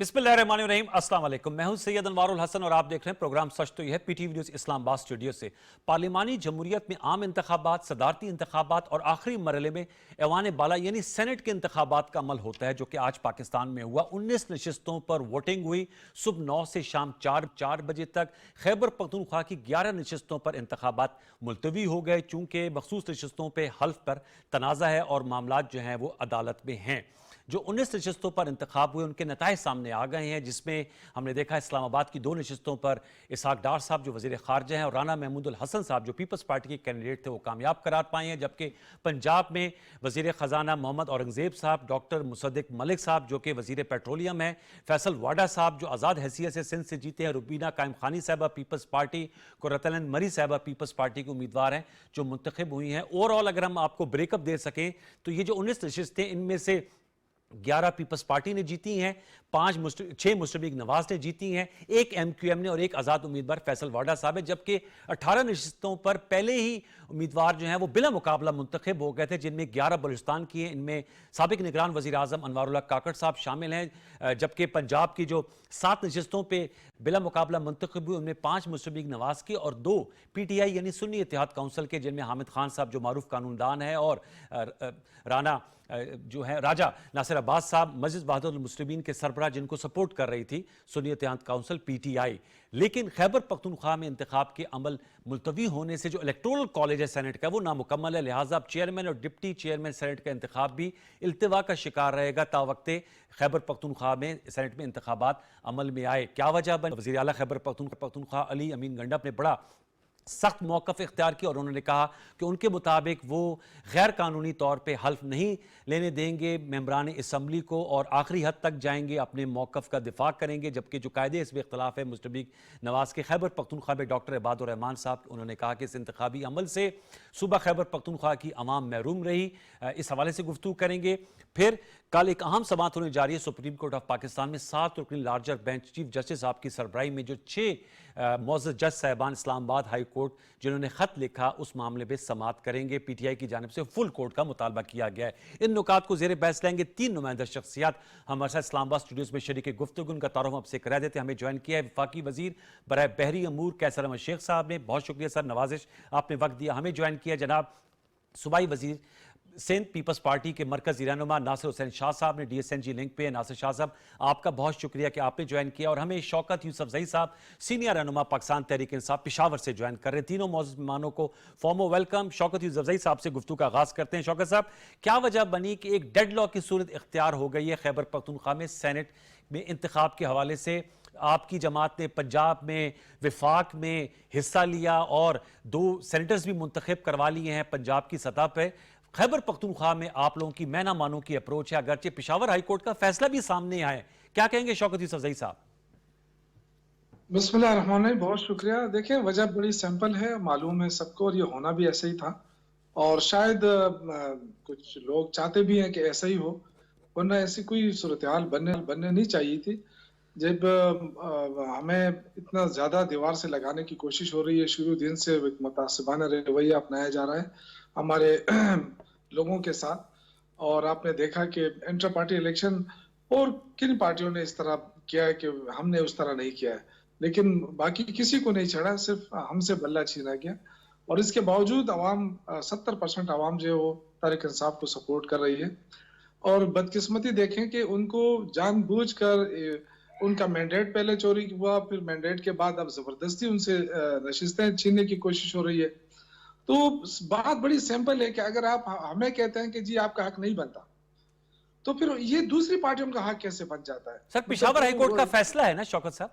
बिस्मिल्लाहिर्रहमानिर्रहीम, अस्सलाम वालेकुम। मैं हूं सैयद अनवारुल हसन और आप देख रहे हैं प्रोग्राम सच तो यह है पीटीवी न्यूज़ इस्लामाबाद स्टूडियो से। पार्लिमानी जमहूरियत में आम इंतखाबात, सदारती इंतखाबात और आखिरी मरहले में ऐवान बाला यानी सेनेट के इंतखाबात का अमल होता है, जो कि आज पाकिस्तान में हुआ। 19 नशिस्तों पर वोटिंग हुई। सुबह 9 से शाम 4 बजे तक। खैबर पख्तूनख्वा की 11 नशिस्तों पर इंतखाबात मुलतवी हो गए, चूंकि मखसूस नशिस्तों पर हल्फ पर तनाज़ा है और मामला जो हैं वो अदालत में हैं। जो 19 नशिस्तों पर इंतखाब हुए उनके नताइज सामने आ गए हैं, जिसमें हमने देखा इस्लामाबाद की 2 नशिस्तों पर इसहाक डार साहब जो वजीर खारजा हैं और राना महमूदुल हसन साहब जो पीपल्स पार्टी के कैंडिडेट थे वो कामयाब करार पाए हैं, जबकि पंजाब में वजीर खजाना मोहम्मद औरंगजेब साहब, डॉक्टर मुसद्दिक मलिक साहब जो कि वजीर पेट्रोलियम हैं, फैसल वाडा साहब जो आज़ाद हैसियत से सिंध से जीते हैं, रुबीना कायम खानी साहबा पीपल्स पार्टी, कुर्रतुल मरी साहबा पीपल्स पार्टी की उम्मीदवार हैं जो मुंतखब हुई हैं। ओवरऑल अगर हम आपको ब्रेकअप दे सकें तो ये जो 19 नशिस्तें, इनमें से 11 पीपल्स पार्टी ने जीती हैं, 6 मुस्लिम लीग नवाज ने जीती हैं, 1 MQM ने और 1 आज़ाद उम्मीदवार फैसल वाडा साहब है, जबकि 18 नशिस्तों पर पहले ही उम्मीदवार जो हैं वो बिला मुकाबला मुंतखब हो गए थे, जिनमें 11 बलूचिस्तान की हैं। इनमें साबिक निगरान वज़ीर आज़म अनवारुल्लाह काकड़ साहब शामिल हैं, जबकि पंजाब की जो 7 नशिस्तों पर बिला मुकाबला मुंतखब हुई उनमें 5 मुस्लिम लीग नवाज की और 2 PTI यानी सुन्नी इत्तेहाद काउंसिल के, जिनमें हामिद खान साहब जो मारूफ कानूनदान है और राना जो है राजा नासिर अब्बास साहब मस्जिद वहदतुल मुस्लिमीन के सरबराह, जिनको सपोर्ट कर रही थी सुन्नी इत्तेहाद काउंसिल PTI। लेकिन खैबर पख्तूनख्वा में इंतखाब के अमल मुलतवी होने से जो इलेक्टोरल कॉलेज है सेनेट का वो नामुकम्मल है, लिहाजा अब चेयरमैन और डिप्टी चेयरमैन सेनेट का इंतखाब भी इल्तिवा का शिकार रहेगा तावक्ते खैबर पख्तूनख्वा में सेनेट में इंतखाबात अमल में आए। क्या वजह बनी? वज़ीर आला खैबर पख्तूनख्वा अली अमीन गंडप ने बड़ा सख्त मौक़िफ़ इख्तियार किया और उन्होंने कहा कि उनके मुताबिक वो गैर कानूनी तौर पे हल्फ नहीं लेने देंगे मेंबरान असम्बली को और आखिरी हद तक जाएंगे, अपने मौक़िफ़ का दिफा करेंगे। जबकि जो कायदे इसमें इख्तलाफ है मुस्लिम लीग नवाज के खैबर पख्तूनख्वा में डॉक्टर इबादुर रहमान साहब, उन्होंने कहा कि इस इंतखाबी अमल से सूबा खैबर पख्तूनख्वा की अवाम महरूम रही। इस हवाले से गुफ्तगू करेंगे। फिर कल एक अहम समाअत होने जा रही है सुप्रीम कोर्ट ऑफ पाकिस्तान में। 7 रुकनी लार्जर बेंच चीफ जस्टिस साहब की सरबराही में जो 6 मुअज़्ज़ज़ जज साहिबान इस्लामाबाद हाई कोर्ट जिन्होंने खत लिखा उस मामले में समाअत करेंगे। PTI की जानिब से फुल कोर्ट का मुतालबा किया गया है। इन नुकात को जेर बहस लेंगे 3 नुमाइंदा शख्सियात हमारे साथ इस्लामाबाद स्टूडियोज में शरीक गुफ्तगू। उनका तारुफ आपसे करा देते। हमें ज्वाइन किया है वफाकी वजीर बराए बहरी अमूर कैसर अहमद शेख साहब ने। बहुत शुक्रिया सर, नवाजिश आपने वक्त दिया। हमें ज्वाइन किया जनाब सूबाई वजीर सिंध पीपल्स पार्टी के मरकजी रहनुमा नासिर हुसैन शाह साहब ने। DSNG लिंक पे नासिर शाह साहब, आपका बहुत शुक्रिया कि आपने ज्वाइन किया। और हमें शौकत यूसुफजई साहब सीनियर रहनुमा पाकिस्तान तहरीक इंसाफ पेशावर से ज्वाइन कर रहे हैं। तीनों मौजूद मेहमानों को फॉर्मो वेलकम। शौकत यूसुफजई साहब से गुफ्तगू का आगाज करते हैं। शौकत साहब, क्या वजह बनी कि एक डेडलॉक की सूरत इख्तियार हो गई है खैबर पख्तूनख्वा में सेनेट में इंतखाब के हवाले से? आपकी जमात ने पंजाब में विफाक में हिस्सा लिया और 2 सेनेटर्स भी मुंतखब करवा लिए हैं पंजाब की सतह पर। खैबर पख्तूनख्वा में आप लोगों की मैं ना मानूं की अप्रोच है, अगरचे पेशावर हाईकोर्ट का फैसला भी सामने आए। क्या कहेंगे शौकत यूसुफजई साहब? बिस्मिल्लाहिर्रहमानिर्रहीम, बहुत शुक्रिया। देखिए, वजह बड़ी सिंपल है, मालूम है सबको, और ये होना भी ऐसे ही था। और शायद कुछ लोग चाहते भी हैं कि ऐसा ही हो, वरना ऐसी कोई सूरत हाल बनने नहीं चाहिए थी। जब हमें इतना ज्यादा दीवार से लगाने की कोशिश हो रही है, शुरू दिन से एक मुतासिबाना रवैया अपनाया जा रहा है हमारे लोगों के साथ। और आपने देखा कि इंटर पार्टी इलेक्शन और किन पार्टियों ने इस तरह किया है कि हमने उस तरह नहीं किया है, लेकिन बाकी किसी को नहीं चढ़ा, सिर्फ हमसे बल्ला छीना गया। और इसके बावजूद अवाम 70% अवाम जो है वो तारिक इंसाफ को सपोर्ट कर रही है। और बदकिस्मती देखें कि उनको जानबूझकर उनका मैंडेट पहले चोरी हुआ, फिर मैंडेट के बाद अब जबरदस्ती उनसे नशिस्तें छीनने की कोशिश हो रही है। तो बात बड़ी सिंपल है कि अगर आप हमें कहते हैं कि जी आपका हक नहीं बनता, तो फिर ये दूसरी पार्टियों का हक कैसे बन जाता है? सर, पेशावर हाईकोर्ट का फैसला है ना शौकत साहब?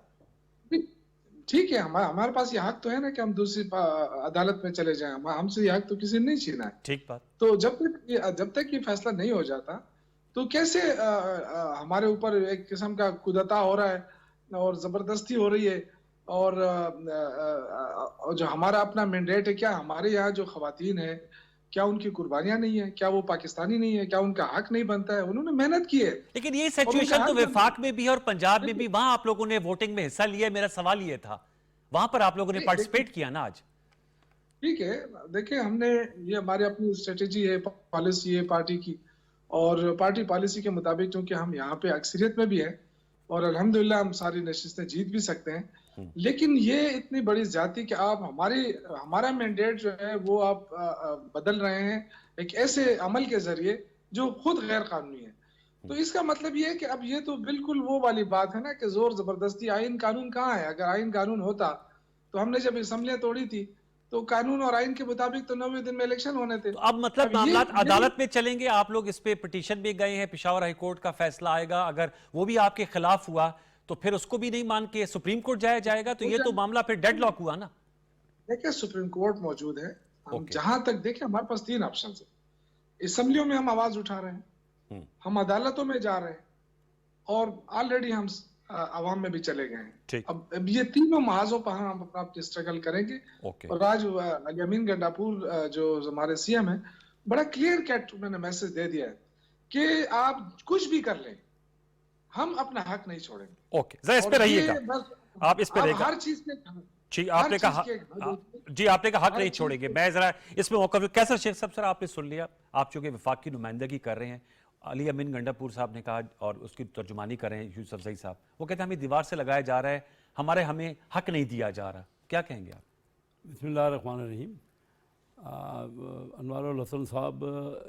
ठीक है, हमारे पास ये हक तो है ना कि हम दूसरी अदालत में चले जाएं। हमसे ये हक तो किसी ने नहीं छीना है। ठीक बात। तो जब तक ये फैसला नहीं हो जाता तो कैसे हमारे ऊपर एक किस्म का कुदता हो रहा है और जबरदस्ती हो रही है। और जो हमारा अपना मैंडेट है, क्या हमारे यहाँ जो खवातीन है, क्या उनकी कुर्बानियां नहीं है? क्या वो पाकिस्तानी नहीं है? क्या उनका हक नहीं बनता है? उन्होंने मेहनत की है। लेकिन ये सिचुएशन तो विफाक में भी है और पंजाब में भी, वहां आप लोगों ने वोटिंग में हिस्सा लिया। मेरा सवाल ये था, वहां पर आप लोगों ने पार्टिसिपेट किया ना आज? ठीक है, देखिए, हमने ये हमारी अपनी स्ट्रेटेजी है, पॉलिसी है पार्टी की। और पार्टी पॉलिसी के मुताबिक, क्योंकि हम यहाँ पे अक्सरियत में भी हैं, और अल्हम्दुलिल्लाह हम सारी नशिस्तें जीत भी सकते हैं। लेकिन ये इतनी बड़ी ज्यादती कि आप हमारा मैंडेट जो है वो आप बदल रहे हैं एक ऐसे अमल के जरिए जो खुद गैर कानूनी है। तो इसका मतलब ये है कि अब ये तो बिल्कुल वो वाली बात है ना कि जोर जबरदस्ती, आइन कानून कहाँ है? अगर आइन कानून होता तो हमने जब असम्बलियां तोड़ी थी तो कानून और आइन के मुताबिक तो 90 दिन में इलेक्शन होने थे। तो अब मतलब अब ये मामलात यही अदालत में चलेंगे, आप लोग इस पे पिटीशन भी गए हैं, पेशावर हाई कोर्ट का फैसला आएगा, अगर वो भी आपके खिलाफ हुआ तो फिर उसको भी नहीं मान के सुप्रीम कोर्ट जाया जाएगा, तो हो ये तो जाए। मामला फिर डेडलॉक हुआ ना। देखिए सुप्रीम कोर्ट मौजूद है। हम ओके। जहां तक देखें हमारे पास 3 ऑप्शन है। असम्बलियों में हम आवाज उठा रहे हैं, हम अदालतों में जा रहे हैं और ऑलरेडी हम अवाम में भी चले गए हैं। ठीक। अब ये तीनों महाजों पर हम अपना स्ट्रगल करेंगे। ओके। और आज अली अमीन गंडापुर जो हमारे सीएम है, बड़ा क्लियर कट उन्होंने मैसेज दे दिया है कि आप कुछ भी कर लें, हम अपना हक नहीं छोड़ेंगे। ओके, जरा इस पे और ये रहिएगा, बस आप इस पे आप रहिएगा। हर चीज के जी हर आपने चीज कहा, के जी आपने कहा हक हर नहीं चीज छोड़ेंगे। के मैं जरा इसमें मौका कैसर शेख साहब, सर आपने सुन लिया, आप चूंकि विफाक की नुमाइंदगी कर रहे हैं, अली अमीन गंडापुर साहब ने कहा और उसकी तर्जुमानी कर रहे हैं यूसुफ जई साहब, वो कहते हैं हमें दीवार से लगाया जा रहा है, हमें हक नहीं दिया जा रहा। क्या कहेंगे आप? बिस्मिल्लाहिर्रहमानिर्रहीम। अनवारुल हसन साहब,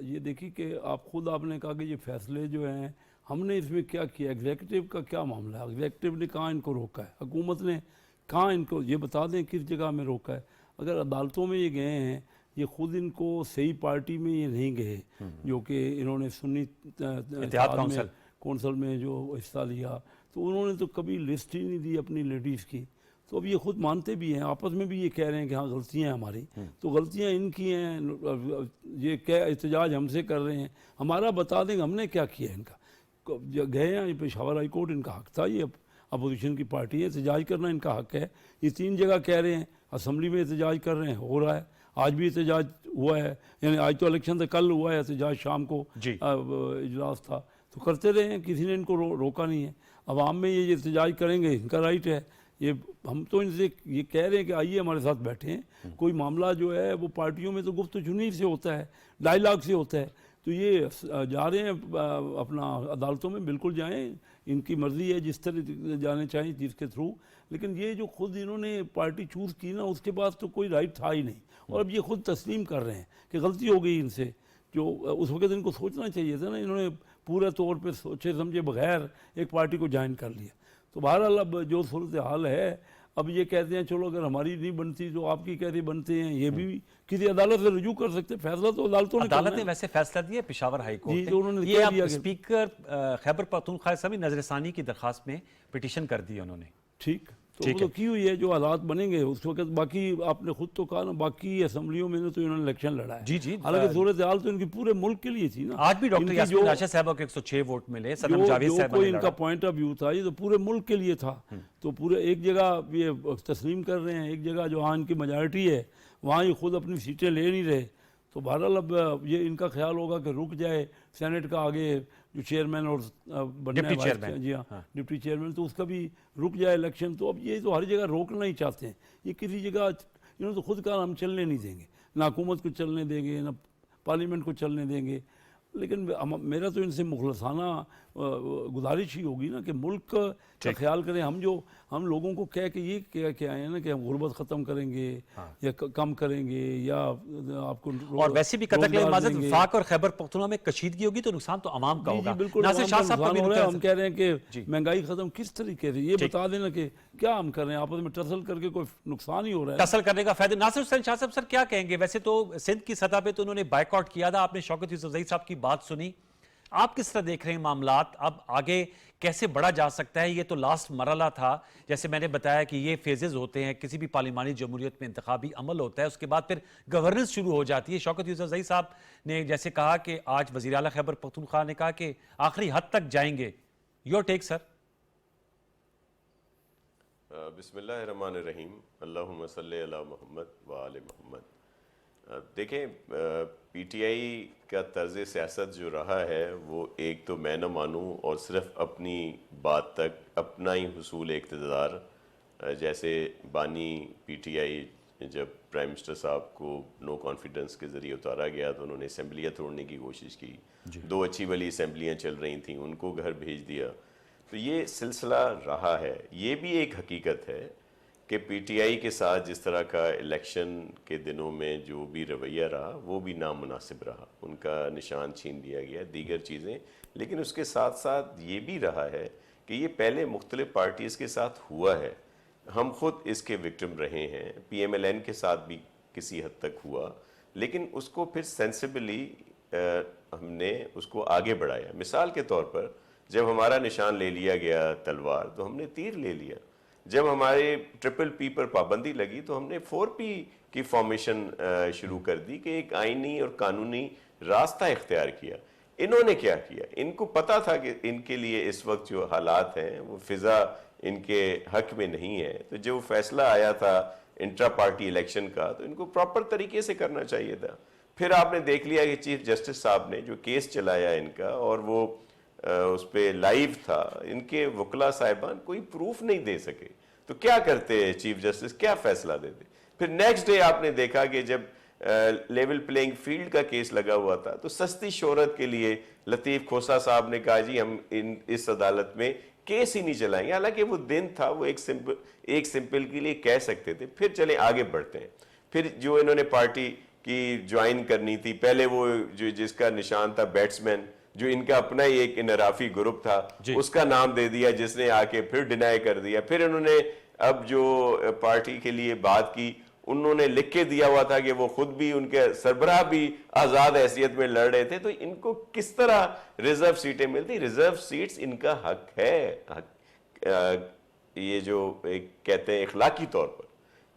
ये देखिए कि आपने कहा कि ये फैसले जो हैं हमने इसमें क्या किया, एग्जीक्यूटिव का क्या मामला है, एग्जीक्यूटिव ने कहाँ इनको रोका है, हुकूमत ने कहाँ इनको, ये बता दें किस जगह में रोका है। अगर अदालतों में ये गए हैं, ये खुद इनको सही पार्टी में ये नहीं गए जो कि इन्होंने सुन्नी इत्तेहाद कौंसल में जो हिस्सा लिया, तो उन्होंने तो कभी लिस्ट ही नहीं दी अपनी लेडीज़ की। तो अब ये खुद मानते भी हैं, आपस में भी ये कह रहे हैं कि हाँ गलतियाँ हैं हमारी, तो गलतियाँ इनकी हैं, ये क्या एहतजाज हमसे कर रहे हैं, हमारा बता दें हमने क्या किया इनका। गए हैं पेशावर हाई कोर्ट, इनका हक था, ये अपोजिशन की पार्टी है, एहतजाज करना इनका हक है। ये 3 जगह कह रहे हैं, असम्बली में एहतजाज कर रहे हैं, हो रहा है, आज भी एहतजाज हुआ है, यानी आज तो इलेक्शन से कल हुआ है एहतजाज, शाम को इजलास था, तो करते रहे हैं, किसी ने इनको रोका नहीं है। अवाम में ये एहतजाज करेंगे, इनका राइट है। ये हम तो इनसे ये कह रहे हैं कि आइए हमारे साथ बैठें, कोई मामला जो है वो पार्टियों में तो गुफ्तगू से होता है, डायलॉग से होता है, तो ये जा रहे हैं अपना अदालतों में, बिल्कुल जाएं, इनकी मर्ज़ी है जिस तरह जाने चाहिए जिसके थ्रू। लेकिन ये जो खुद इन्होंने पार्टी चूज़ की ना, उसके पास तो कोई राइट था ही नहीं, और अब ये खुद तस्लीम कर रहे हैं कि गलती हो गई इनसे, जो उस वक्त इनको सोचना चाहिए था ना, इन्होंने पूरे तौर पर सोचे समझे बगैर एक पार्टी को ज्वाइन कर लिया। तो बहरहाल अब जो सूरत हाल है, अब ये कहते हैं चलो अगर हमारी नहीं बनती तो आपकी कैसे बनते हैं, ये भी किसी अदालत से रुजू कर सकते हैं, फैसला तो अदालतों ने अदालत ने वैसे फैसला दिया पेशावर हाई कोर्ट तो उन्होंने ये कह दिया अब स्पीकर खैबर पख्तूनख्वा सभी नजरसानी की दरखास्त में पिटीशन कर दी उन्होंने। ठीक, तो वो तो की हुई है, जो हालात बनेंगे उस वक्त। बाकी आपने खुद तो कहा ना, बाकी असम्बलियों में तो इन्होंने इलेक्शन लड़ा है। जी जी, हालांकि सूरत हाल तो इनकी पूरे मुल्क के लिए थी ना। आज भी डॉक्टर यास्मीन राशिद साहब को 106 वोट मिले, सनम जावेद साहब ने इनका पॉइंट ऑफ व्यू था, ये तो पूरे मुल्क के लिए था। तो पूरे एक जगह ये तस्लीम कर रहे हैं, एक जगह जो हाँ इनकी मेजॉरिटी है वहाँ ये खुद अपनी सीटें ले नहीं रहे। तो बहरहाल अब ये इनका ख्याल होगा कि रुक जाए, सेनेट का आगे जो चेयरमैन और बनने वाले, जी हाँ डिप्टी चेयरमैन, तो उसका भी रुक जाए इलेक्शन। तो अब ये तो हर जगह रोकना ही चाहते हैं, ये किसी जगह इन्होंने तो खुद कहा हम चलने नहीं देंगे, ना हुकूमत को चलने देंगे, ना पार्लियामेंट को चलने देंगे। लेकिन मेरा तो इनसे मुखलसाना गुजारिश ही होगी ना कि मुल्क का ख्याल करें। हम लोगों को कह के ये क्या है ना कि हम गुर्बत ख़त्म करेंगे या कम करेंगे या आपको, और वैसे भी कतल इमारत वफाक और खैबर पख्तूनख्वा में कशीदगी होगी तो नुकसान तो अवाम का होगा। बिल्कुल नासिर शाह साहब का भी हम कह रहे हैं कि महंगाई ख़त्म किस तरीके से, ये बता देना कि क्या हम कर रहे हैं, आपस में टसल करके कोई नुकसान ही हो रहा है, टसल करने का फायदा। नासिर हुसैन शाह साहब सर क्या कहेंगे? वैसे तो सिंध की सतह पे तो उन्होंने बायकॉट किया था, आपने शौकत यूसुफजई साहब की बात सुनी, आप किस तरह देख रहे हैं मामलात, अब आगे कैसे बढ़ा जा सकता है? ये तो लास्ट मरला था, जैसे मैंने बताया कि ये फेजेस होते हैं, किसी भी पार्लिमानी जमहूरियत में इंतखाबी अमल होता है, उसके बाद फिर गवर्नेंस शुरू हो जाती है। शौकत यूसुफजई साहब ने जैसे कहा कि आज वज़ीर आला खैबर पख्तूनख्वा ने कहा कि आखिरी हद तक जाएंगे, योर टेक सर। बिस्मिल्लाहिर्रहमानिर्रहीम, अल्लाहुम्मा सल्ली अला मुहम्मद व आले मुहम्मद। देखें, पीटीआई का तर्ज सियासत जो रहा है वो एक तो मैं न मानूँ और सिर्फ अपनी बात तक अपना ही हुसूल इक़्तिदार, जैसे बानी पीटीआई जब प्राइम मिनिस्टर साहब को नो कॉन्फिडेंस के ज़रिए उतारा गया तो उन्होंने असम्बलियाँ तोड़ने की कोशिश की, 2 अच्छी वाली असम्बलियाँ चल रही थी, उनको घर भेज दिया। तो ये सिलसिला रहा है। ये भी एक हकीकत है कि पीटीआई के साथ जिस तरह का इलेक्शन के दिनों में जो भी रवैया रहा वो भी नामुनासिब रहा, उनका निशान छीन लिया गया, दीगर चीज़ें। लेकिन उसके साथ साथ ये भी रहा है कि ये पहले मुख्तलिफ पार्टीज़ के साथ हुआ है, हम खुद इसके विक्टिम रहे हैं, PMLN के साथ भी किसी हद तक हुआ, लेकिन उसको फिर सेंसिबली हमने उसको आगे बढ़ाया। मिसाल के तौर पर जब हमारा निशान ले लिया गया तलवार तो हमने तीर ले लिया, जब हमारे PPP पर पाबंदी लगी तो हमने 4P की फॉर्मेशन शुरू कर दी कि एक आईनी और कानूनी रास्ता इख्तियार किया। इन्होंने क्या किया, इनको पता था कि इनके लिए इस वक्त जो हालात हैं वो फिजा इनके हक में नहीं है, तो जो फैसला आया था इंट्रा पार्टी इलेक्शन का तो इनको प्रॉपर तरीके से करना चाहिए था। फिर आपने देख लिया कि चीफ जस्टिस साहब ने जो केस चलाया इनका और वो उस पर लाइव था, इनके वकला साहिबान कोई प्रूफ नहीं दे सके, तो क्या करते चीफ जस्टिस, क्या फैसला देते। फिर नेक्स्ट डे आपने देखा कि जब लेवल प्लेइंग फील्ड का केस लगा हुआ था तो सस्ती शोहरत के लिए लतीफ़ खोसा साहब ने कहा जी हम इस अदालत में केस ही नहीं चलाएंगे। हालांकि वो दिन था, वो एक सिंपल के लिए कह सकते थे। फिर चले आगे बढ़ते हैं। फिर जो इन्होंने पार्टी की ज्वाइन करनी थी, पहले वो जो जिसका निशान था बैट्समैन, जो इनका अपना ही एक इनराफी ग्रुप था, उसका नाम दे दिया, जिसने आके फिर डिनाई कर दिया। फिर इन्होंने अब जो पार्टी के लिए बात की, उन्होंने लिख के दिया हुआ था कि वो खुद भी, उनके सरबराह भी आजाद हैसियत में लड़ रहे थे। तो इनको किस तरह रिजर्व सीटें मिलती? रिजर्व सीट्स इनका हक है, ये जो एक कहते हैं इखलाकी तौर पर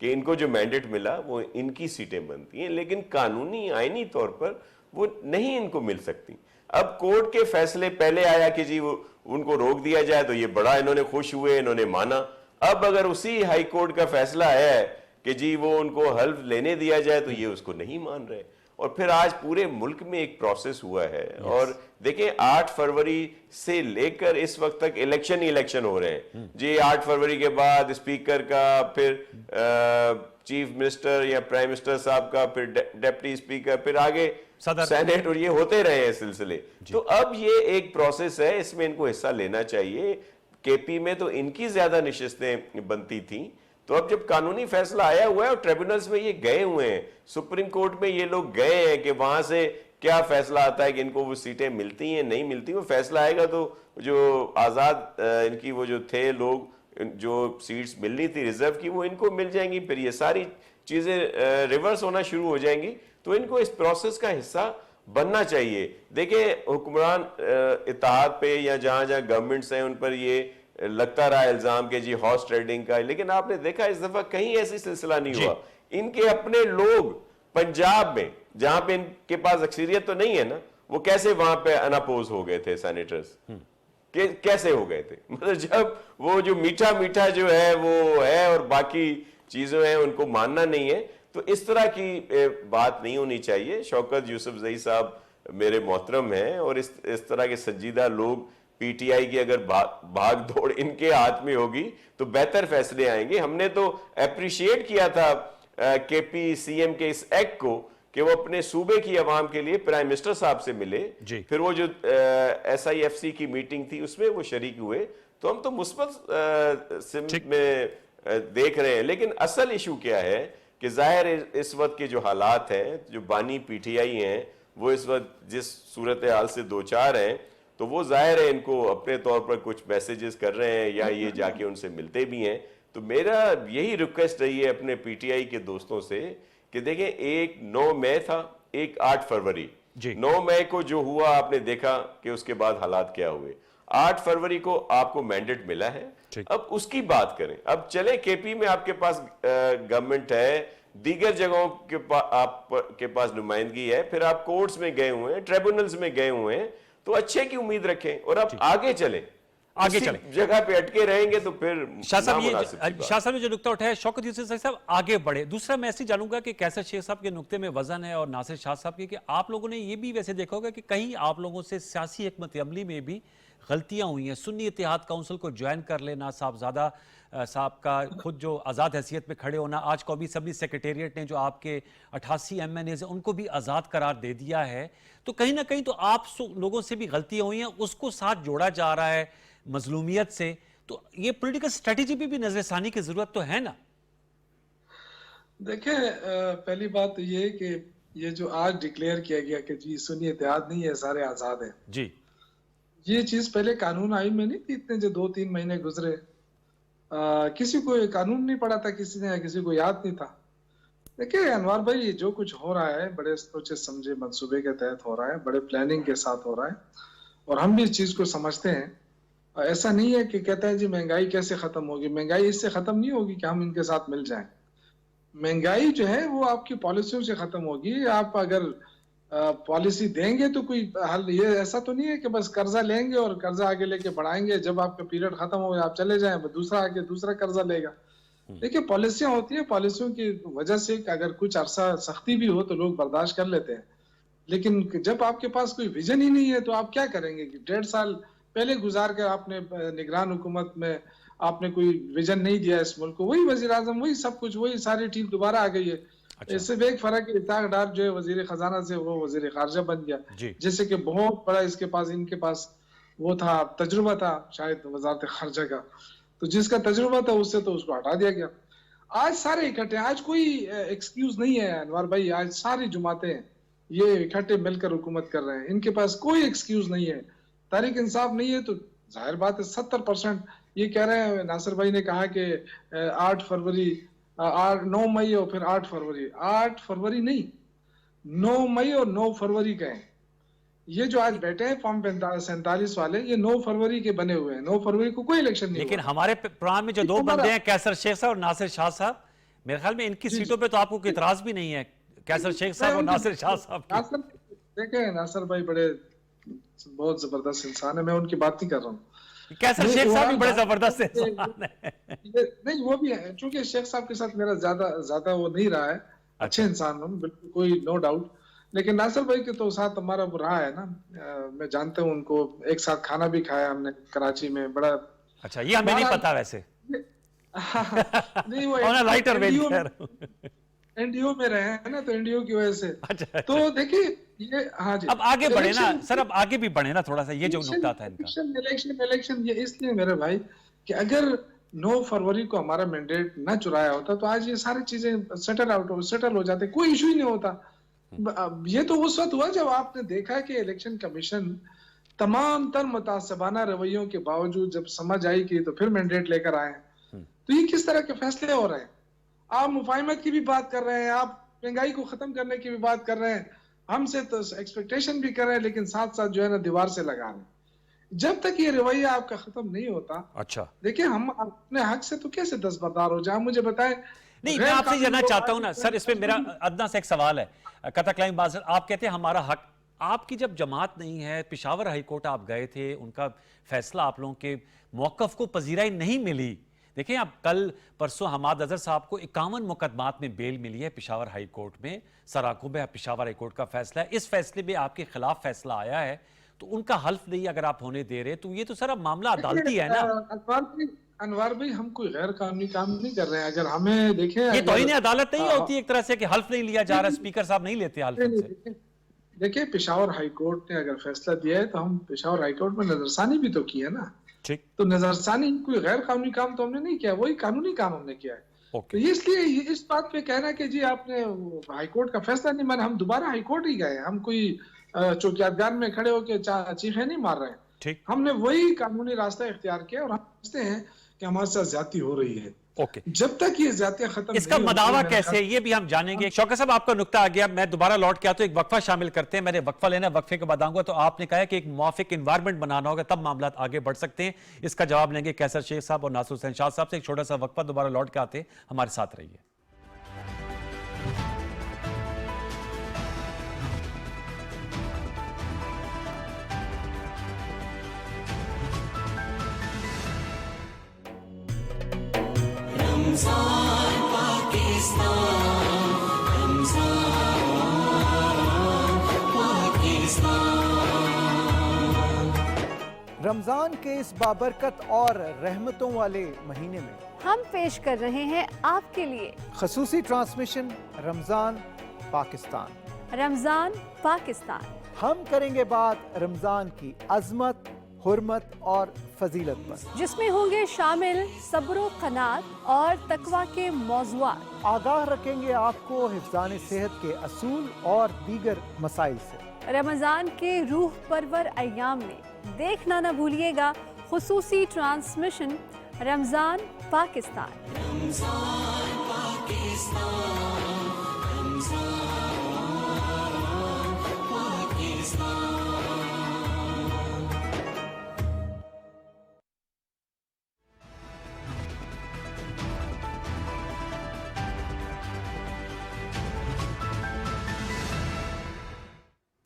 कि इनको जो मैंडेट मिला वो इनकी सीटें बनती हैं, लेकिन कानूनी आईनी तौर पर वो नहीं इनको मिल सकती। अब कोर्ट के फैसले पहले आया कि जी वो उनको रोक दिया जाए, तो ये बड़ा इन्होंने खुश हुए, इन्होंने माना। अब अगर उसी हाई कोर्ट का फैसला आया है कि जी वो उनको हल्फ लेने दिया जाए, तो ये उसको नहीं मान रहे। और फिर आज पूरे मुल्क में एक प्रोसेस हुआ है। और देखिए 8 फरवरी से लेकर इस वक्त तक इलेक्शन ही इलेक्शन हो रहे हैं जी। 8 फरवरी के बाद स्पीकर का, फिर चीफ मिनिस्टर या प्राइम मिनिस्टर साहब का, फिर डिप्टी स्पीकर, फिर आगे सेनेट, और ये होते रहे हैं सिलसिले। तो अब ये एक प्रोसेस है, इसमें इनको हिस्सा लेना चाहिए। KP में तो इनकी ज्यादा नशिस्तें बनती थी, तो अब जब कानूनी फैसला आया हुआ है और ट्रिब्यूनल्स में ये गए हुए हैं, सुप्रीम कोर्ट में ये लोग गए हैं कि वहां से क्या फैसला आता है कि इनको वो सीटें मिलती हैं नहीं मिलती। वो फैसला आएगा तो जो आजाद इनकी वो जो थे लोग, जो सीट्स मिलनी थी रिजर्व की, वो इनको मिल जाएंगी। फिर ये सारी चीजें रिवर्स होना शुरू हो जाएंगी। तो इनको इस प्रोसेस का हिस्सा बनना चाहिए। देखिए हुक्मरान इत्तेहाद पे या जहां जहां गवर्नमेंट्स हैं उन पर ये लगता रहा इल्जाम के जी हॉर्स ट्रेडिंग का, लेकिन आपने देखा इस दफा कहीं ऐसी सिलसिला नहीं हुआ। इनके अपने लोग पंजाब में, जहां पे इनके पास अक्सरियत तो नहीं है ना, वो कैसे वहां पे अनअपोज हो गए थे सेनेटर्स, कैसे हो गए थे। मतलब जब वो जो मीठा मीठा जो है वो है और बाकी चीजें हैं उनको मानना नहीं है, तो इस तरह की बात नहीं होनी चाहिए। शौकत यूसुफजई साहब मेरे मोहतरम हैं और इस तरह के संजीदा लोग, PTI की अगर भाग दौड़ इनके हाथ में होगी तो बेहतर फैसले आएंगे। हमने तो अप्रिशिएट किया था KP CM के इस एक्ट को कि वो अपने सूबे की आवाम के लिए प्राइम मिनिस्टर साहब से मिले। फिर वो जो SIFC की मीटिंग थी उसमें वो शरीक हुए, तो हम तो मुस्बत सिमत में देख रहे हैं। लेकिन असल इशू क्या है कि जाहिर इस वक्त के जो हालात हैं, जो बानी PTI हैं वो इस वक्त जिस सूरत हाल से दो चार हैं, तो वो जाहिर है इनको अपने तौर पर कुछ मैसेजेस कर रहे हैं या ये जाके उनसे मिलते भी हैं। तो मेरा यही रिक्वेस्ट रही है अपने PTI के दोस्तों से कि देखें, एक 9 मई था, एक 8 फरवरी। 9 मई को जो हुआ आपने देखा कि उसके बाद हालात क्या हुए। 8 फरवरी को आपको मैंडेट मिला है, अब उसकी बात करें। अब चले KP में आपके पास गवर्नमेंट है, दीगर जगहों आपके पास नुमाइंदगी है, फिर आप कोर्ट्स में गए हुए हैं, ट्रिब्यूनल्स में गए हुए हैं, तो अच्छे की उम्मीद रखें और अब आगे चले। जगह पे अटके रहेंगे तो फिर शाह साहब जो नुक्ता उठाया शौकत यूसुफ साहब, आगे बढ़े। दूसरा मैं ऐसे जानूंगा कि कैसर शेख साहब के नुक्ते में वजन है और नासिर शाह साहब के, कि आप लोगों ने ये भी वैसे देखा होगा कि कहीं आप लोगों से सियासी हिकमत अमली में भी गलतियां हुई हैं। सुन्नी इत्तेहाद काउंसिल को ज्वाइन कर लेना, साहबजादा साहब का खुद जो आज़ाद हैसियत में खड़े होना, आज कौमी असम्बली सेक्रेटेरिएट ने जो आपके 88 MNAs हैं उनको भी आज़ाद करार दे दिया है, तो कहीं ना कहीं तो आप लोगों से भी गलतियां हुई हैं, उसको साथ जोड़ा जा रहा है। मजलूमियत से, तो ये पॉलिटिकल स्ट्रेटेजी पे भी नजरसानी की जरूरत तो है ना? देखिए, पहली बात तो ये है कि ये जो आज डिक्लेयर किया गया कि जी सुन्नी इत्तेहाद नहीं है, सारे आजाद हैं, जी ये चीज पहले कानून आई में नहीं थी। इतने जो 2-3 महीने गुजरे, किसी को ये कानून नहीं पढ़ा था, किसी को याद नहीं था। देखिए अनवर भाई, जो कुछ हो रहा है बड़े सोचे समझे मंसूबे के तहत हो रहा है, बड़े प्लानिंग के साथ हो रहा है, और हम भी इस चीज को समझते हैं। ऐसा नहीं है कि कहते हैं जी महंगाई कैसे खत्म होगी। महंगाई इससे खत्म नहीं होगी कि हम इनके साथ मिल जाएं। महंगाई जो है वो आपकी पॉलिसियों से खत्म होगी। आप अगर पॉलिसी देंगे तो कोई हल, ये ऐसा तो नहीं है कि बस कर्जा लेंगे और कर्जा आगे लेके बढ़ाएंगे, जब आपका पीरियड खत्म हो आप चले जाएं, दूसरा आके दूसरा कर्जा लेगा। देखिए पॉलिसियां होती है, पॉलिसियों की वजह से अगर कुछ अरसा सख्ती भी हो तो लोग बर्दाश्त कर लेते हैं, लेकिन जब आपके पास कोई विजन ही नहीं है तो आप क्या करेंगे कि 1.5 साल पहले गुजार कर आपने निगरान हुकूमत में आपने कोई विजन नहीं दिया इस मुल्क को, वही वजीर आजम, वही सब कुछ, वही सारी टीम दोबारा आ गई है। अच्छा। इससे भी एक फर्क है, इताक डार जो है वजीर खजाना से वो वजीर खारजा बन गया, जैसे कि बहुत बड़ा इनके पास वो था, तजुर्बा था शायद वजारत खारजा का, तो जिसका तजुर्बा था उससे तो उसको हटा दिया गया। आज सारे इकट्ठे, आज कोई एक्सक्यूज नहीं है अनवर भाई, आज सारी जुमातें ये इकट्ठे मिलकर हुकूमत कर रहे हैं, इनके पास कोई एक्सक्यूज नहीं है। तारीख इंसाफ नहीं है तो जाहिर बात है 70% ये कह रहे हैं। नासिर भाई ने कहा कि 8 फरवरी 9 मई और फिर 8 फरवरी, 8 फरवरी नहीं 9 मई और 9 फरवरी का है। ये जो आज बैठे हैं फॉर्म 47 वाले, ये 9 फरवरी के बने हुए हैं। 9 फरवरी को कोई इलेक्शन नहीं लेकिन हुआ। हमारे प्रोग्राम में जो दो बंदे हैं, कैसर शेख साहब और नासिर शाह साहब, मेरे ख्याल में इनकी सीटों पे तो आपको कोई इतराज भी नहीं है, कैसर शेख साहब और नासिर शाह साहब। देखे नासिर भाई बड़े बहुत जबरदस्त इंसान है, मैं उनकी बात नहीं कर रहा हूँ। कैसर शेख साहब भी बड़े जबरदस्त इंसान है। नहीं वो भी है, चूंकि शेख साहब के साथ मेरा ज्यादा वो नहीं रहा है, अच्छे इंसान हूँ बिल्कुल, कोई नो डाउट, लेकिन नासिर भाई के तो साथ हमारा वो रहा है ना, मैं जानता हूँ उनको, एक साथ खाना भी खाया हमने कराची में, बड़ा अच्छा, ये हमें नहीं पता वैसे। नहीं वो लाइटर एनडीओ में रहे हैं ना, तो एनडीओ की वजह से। अच्छा, तो देखिए ये, हाँ जी, अब आगे बढ़े ना सर, अब आगे भी बढ़े ना थोड़ा सा, ये जो नुकता था इनका। इलेक्शन ये इसलिए मेरे भाई कि अगर 9 फरवरी को हमारा मैंडेट ना चुराया होता तो आज ये सारी चीजें सेटल हो जाते, कोई इशू ही नहीं होता। ये तो उस वक्त हुआ जब आपने देखा कि इलेक्शन कमीशन तमाम तर मुतासबाना रवैयों के बावजूद जब समझ आई कि तो फिर मैंडेट लेकर आए, तो ये किस तरह के फैसले हो रहे हैं। आप मुफाहिमत की भी बात कर रहे हैं, आप महंगाई को खत्म करने की भी बात कर रहे हैं, हमसे तो एक्सपेक्टेशन भी कर रहे हैं, लेकिन साथ साथ जो है ना दीवार से लगा रहे हैं। जब तक ये रवैया आपका खत्म नहीं होता, अच्छा देखिए हम अपने हक से तो कैसे दस्तबरदार हो जाए, मुझे बताएं। नहीं, मैं आपसे जानना चाहता हूं ना सर, इसमें मेरा अदना सा एक सवाल है। कतकलाइन बाज़ आप कहते हैं हमारा हक, आपकी जब जमात नहीं है, पेशावर हाई कोर्ट आप गए थे, उनका फैसला आप लोगों के मौक़िफ़ को पजीराई नहीं मिली। देखिए आप कल परसों हमाद अजहर साहब को 51 मुकदमात में बेल मिली है पेशावर हाई कोर्ट में, सराकों में पेशावर हाई कोर्ट का फैसला है, इस फैसले में आपके खिलाफ फैसला आया है, तो उनका हल्फ नहीं अगर आप होने दे रहे, तो ये तो सर अब मामला अदालती है ना। अनवर भाई हम कोई गैर कानूनी काम नहीं कर रहे हैं, अगर हमें देखें ये तौहीन अदालत नहीं होती एक तरह से कि हल्फ नहीं लिया जा रहा, स्पीकर साहब नहीं लेते हल्फ से। देखिए पेशावर हाई कोर्ट ने अगर फैसला दिया है तो हम पेशावर हाई कोर्ट में नजरसानी भी तो की है ना, ठीक, तो नजरसानी कोई गैर कानूनी काम तो हमने नहीं किया, वही कानूनी काम हमने किया है। तो इसलिए इस बात पे कहना कि जी आपने हाई कोर्ट का फैसला नहीं माना, हम दोबारा हाई कोर्ट ही गए, हम कोई चौकियातगार में खड़े होकर चीखे नहीं मार रहे हैं, ठीक, हमने वही कानूनी रास्ता इख्तियार किया और हम समझते हैं कि हमारे साथ ज्यादती हो रही है। ओके, जब तक ये ज्यादतियां खत्म इसका मदावा कैसे है ये भी हम जानेंगे। शौकत साहब आपका नुक्ता आ गया, मैं दोबारा लौट के आता हूं, एक वक्फा शामिल करते हैं, मैंने वक्फा लेना, वक्फे के बाद आऊंगा। तो आपने कहा कि एक मुआफिक एनवायरनमेंट बनाना होगा तब मामला आगे बढ़ सकते हैं, इसका जवाब लेंगे कैसर शेख साहब और नासिर हुसैन शाह साहब से। एक छोटा सा वक्फा, दोबारा लौट के आते हैं, हमारे साथ रहिए। रमजान के इस बाबरकत और रहमतों वाले महीने में हम पेश कर रहे हैं आपके लिए खसूसी ट्रांसमिशन रमजान पाकिस्तान। रमजान पाकिस्तान। हम करेंगे बात रमजान की अजमत, हुर्मत और फजीलत पर। जिसमें होंगे शामिल सब्र कनात और तकवा के मौज़ूआत। आगाह रखेंगे आपको हिफ्ज़ान सेहत के असूल और दीगर मसाइल से। रमज़ान के रूह परवर अय्याम में देखना न भूलिएगा खुसूसी ट्रांसमिशन रमज़ान पाकिस्तान।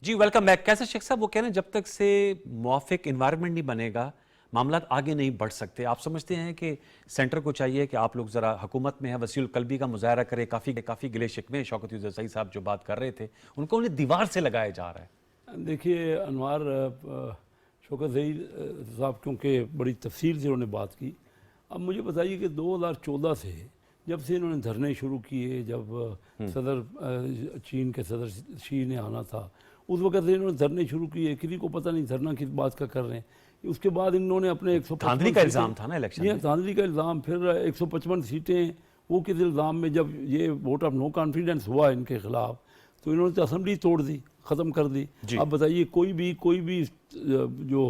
जी वेलकम बैक। कैसे शेख साहब, वो कह रहे हैं जब तक से मुआफिक इन्वायरमेंट नहीं बनेगा मामला आगे नहीं बढ़ सकते। आप समझते हैं कि सेंटर को चाहिए कि आप लोग ज़रा हुकूमत में है वसीउल कल्बी का मुजाहरा करें। काफ़ी गिले शिकवे शौकत यूसुफ साहब जो बात कर रहे थे उनको उन्हें दीवार से लगाया जा रहा है। देखिए अनवार शौकत साहब क्योंकि बड़ी तफसील से उन्होंने बात की। अब मुझे बताइए कि 2014 से जब से इन्होंने धरने शुरू किए, जब सदर चीन के सदर शी ने आना था उस वक्त से इन्होंने धरने शुरू किए। किसी को पता नहीं धरना किस बात का कर रहे हैं। उसके बाद इन्होंने अपने 155 धांधली का इल्ज़ाम था ना इलेक्शन में। धांधली का इल्ज़ाम, फिर 155 सीटें वो किस इल्ज़ाम में जब ये वोट ऑफ नो कॉन्फिडेंस हुआ इनके खिलाफ तो इन्होंने तो असेंबली तोड़ दी, ख़त्म कर दी। अब बताइए कोई भी जो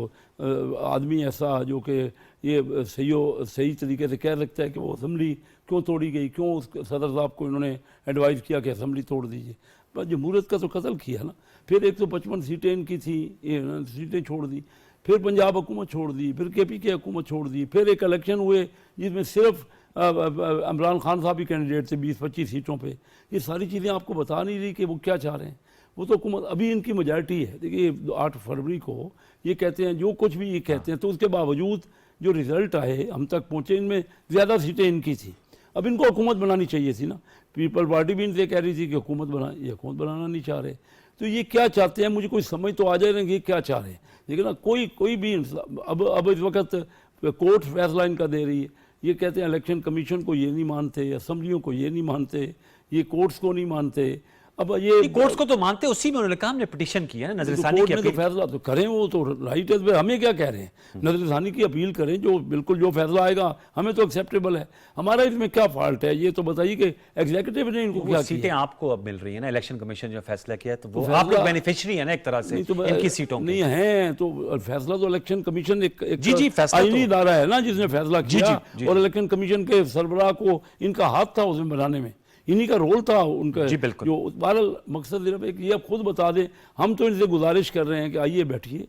आदमी ऐसा जो कि ये सही तरीके से कह सकता है कि वो असेंबली क्यों तोड़ी गई, क्यों उस सदर साहब को इन्होंने एडवाइस किया कि असेंबली तोड़ दीजिए। पर जमहूरियत का तो कत्ल किया ना। फिर 155 सीटें इनकी थी, ये सीटें छोड़ दी, फिर पंजाब हुकूमत छोड़ दी, फिर KPK हुकूमत छोड़ दी, फिर एक इलेक्शन हुए जिसमें सिर्फ इमरान खान साहब ही कैंडिडेट थे 20-25 सीटों पे। ये सारी चीज़ें आपको बता नहीं रही कि वो क्या चाह रहे हैं। वो तो हुकूमत अभी इनकी मेजॉरिटी है। देखिए 8 फरवरी को ये कहते हैं जो कुछ भी ये कहते हैं, तो उसके बावजूद जो रिज़ल्ट आए हम तक पहुँचे, इनमें ज़्यादा सीटें इनकी थी। अब इनको हुकूमत बनानी चाहिए थी ना। पीपल पार्टी भी इनसे कह रही थी कि हुकूमत ये हुकूमत बनाना नहीं चाह रहे। तो ये क्या चाहते हैं मुझे कोई समझ तो आ जाए ना कि ये क्या चाह रहे हैं। लेकिन ना कोई भी अब इस वक्त कोर्ट फैसला इनका दे रही है। ये कहते हैं इलेक्शन कमीशन को ये नहीं मानते, असम्बलियों को ये नहीं मानते, ये कोर्ट्स को नहीं मानते। अब ये कोर्ट्स को तो मानते, उसी में उन्होंने कहा हमने पिटीशन की है ना, नजरसानी की अपील। तो फैसला तो करें, वो तो राइट है। हमें क्या कह रहे हैं, नजरसानी की अपील करें, जो बिल्कुल जो फैसला आएगा हमें तो एक्सेप्टेबल है। हमारा इसमें क्या फॉल्ट है ये तो बताइए कि एग्जीक्यूटिव ने इनको क्या सीटें आपको अब मिल रही है ना। इलेक्शन कमीशन जो फैसला किया है तो वो आप लोग बेनिफिशियरी है ना एक तरह से इनकी सीटों नहीं है। तो फैसला तो इलेक्शन कमीशन एक फैसला आईनी इदारा है ना जिसने फैसला किया। और इलेक्शन कमीशन के सरबराह को इनका हाथ था उसमें बनाने में, इन्हीं का रोल था उनका। जो बहरहाल मकसद सिर्फ एक ये खुद बता दें। हम तो इनसे गुजारिश कर रहे हैं कि आइए बैठिए,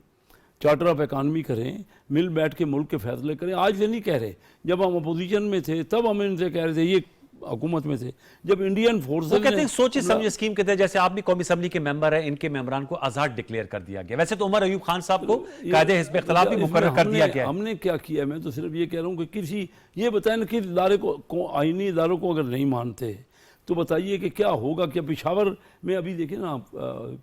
चार्टर ऑफ इकॉनमी करें, मिल बैठ के मुल्क के फैसले करें। आज से नहीं कह रहे, जब हम अपोजिशन में थे तब हम इनसे कह रहे थे, ये हुकूमत में थे जब इंडियन फोर्सेस कहते हैं सोचिए समझिए स्कीम के तहत, जैसे आप भी कौमी असम्बली के मेंबर हैं, इनके मेंबरान को आजाद डिक्लेयर कर दिया गया। वैसे तो उमर अयूब खान साहब को कायदे हिज़्ब इख्तिलाफ भी मुकर्रर कर दिया गया। हमने क्या किया, मैं तो सिर्फ ये कह रहा हूँ कि किसी ये बताएं ना कि इदारे को आईनी इदारों को अगर नहीं मानते तो बताइए कि क्या होगा। क्या पेशावर में अभी देखिए ना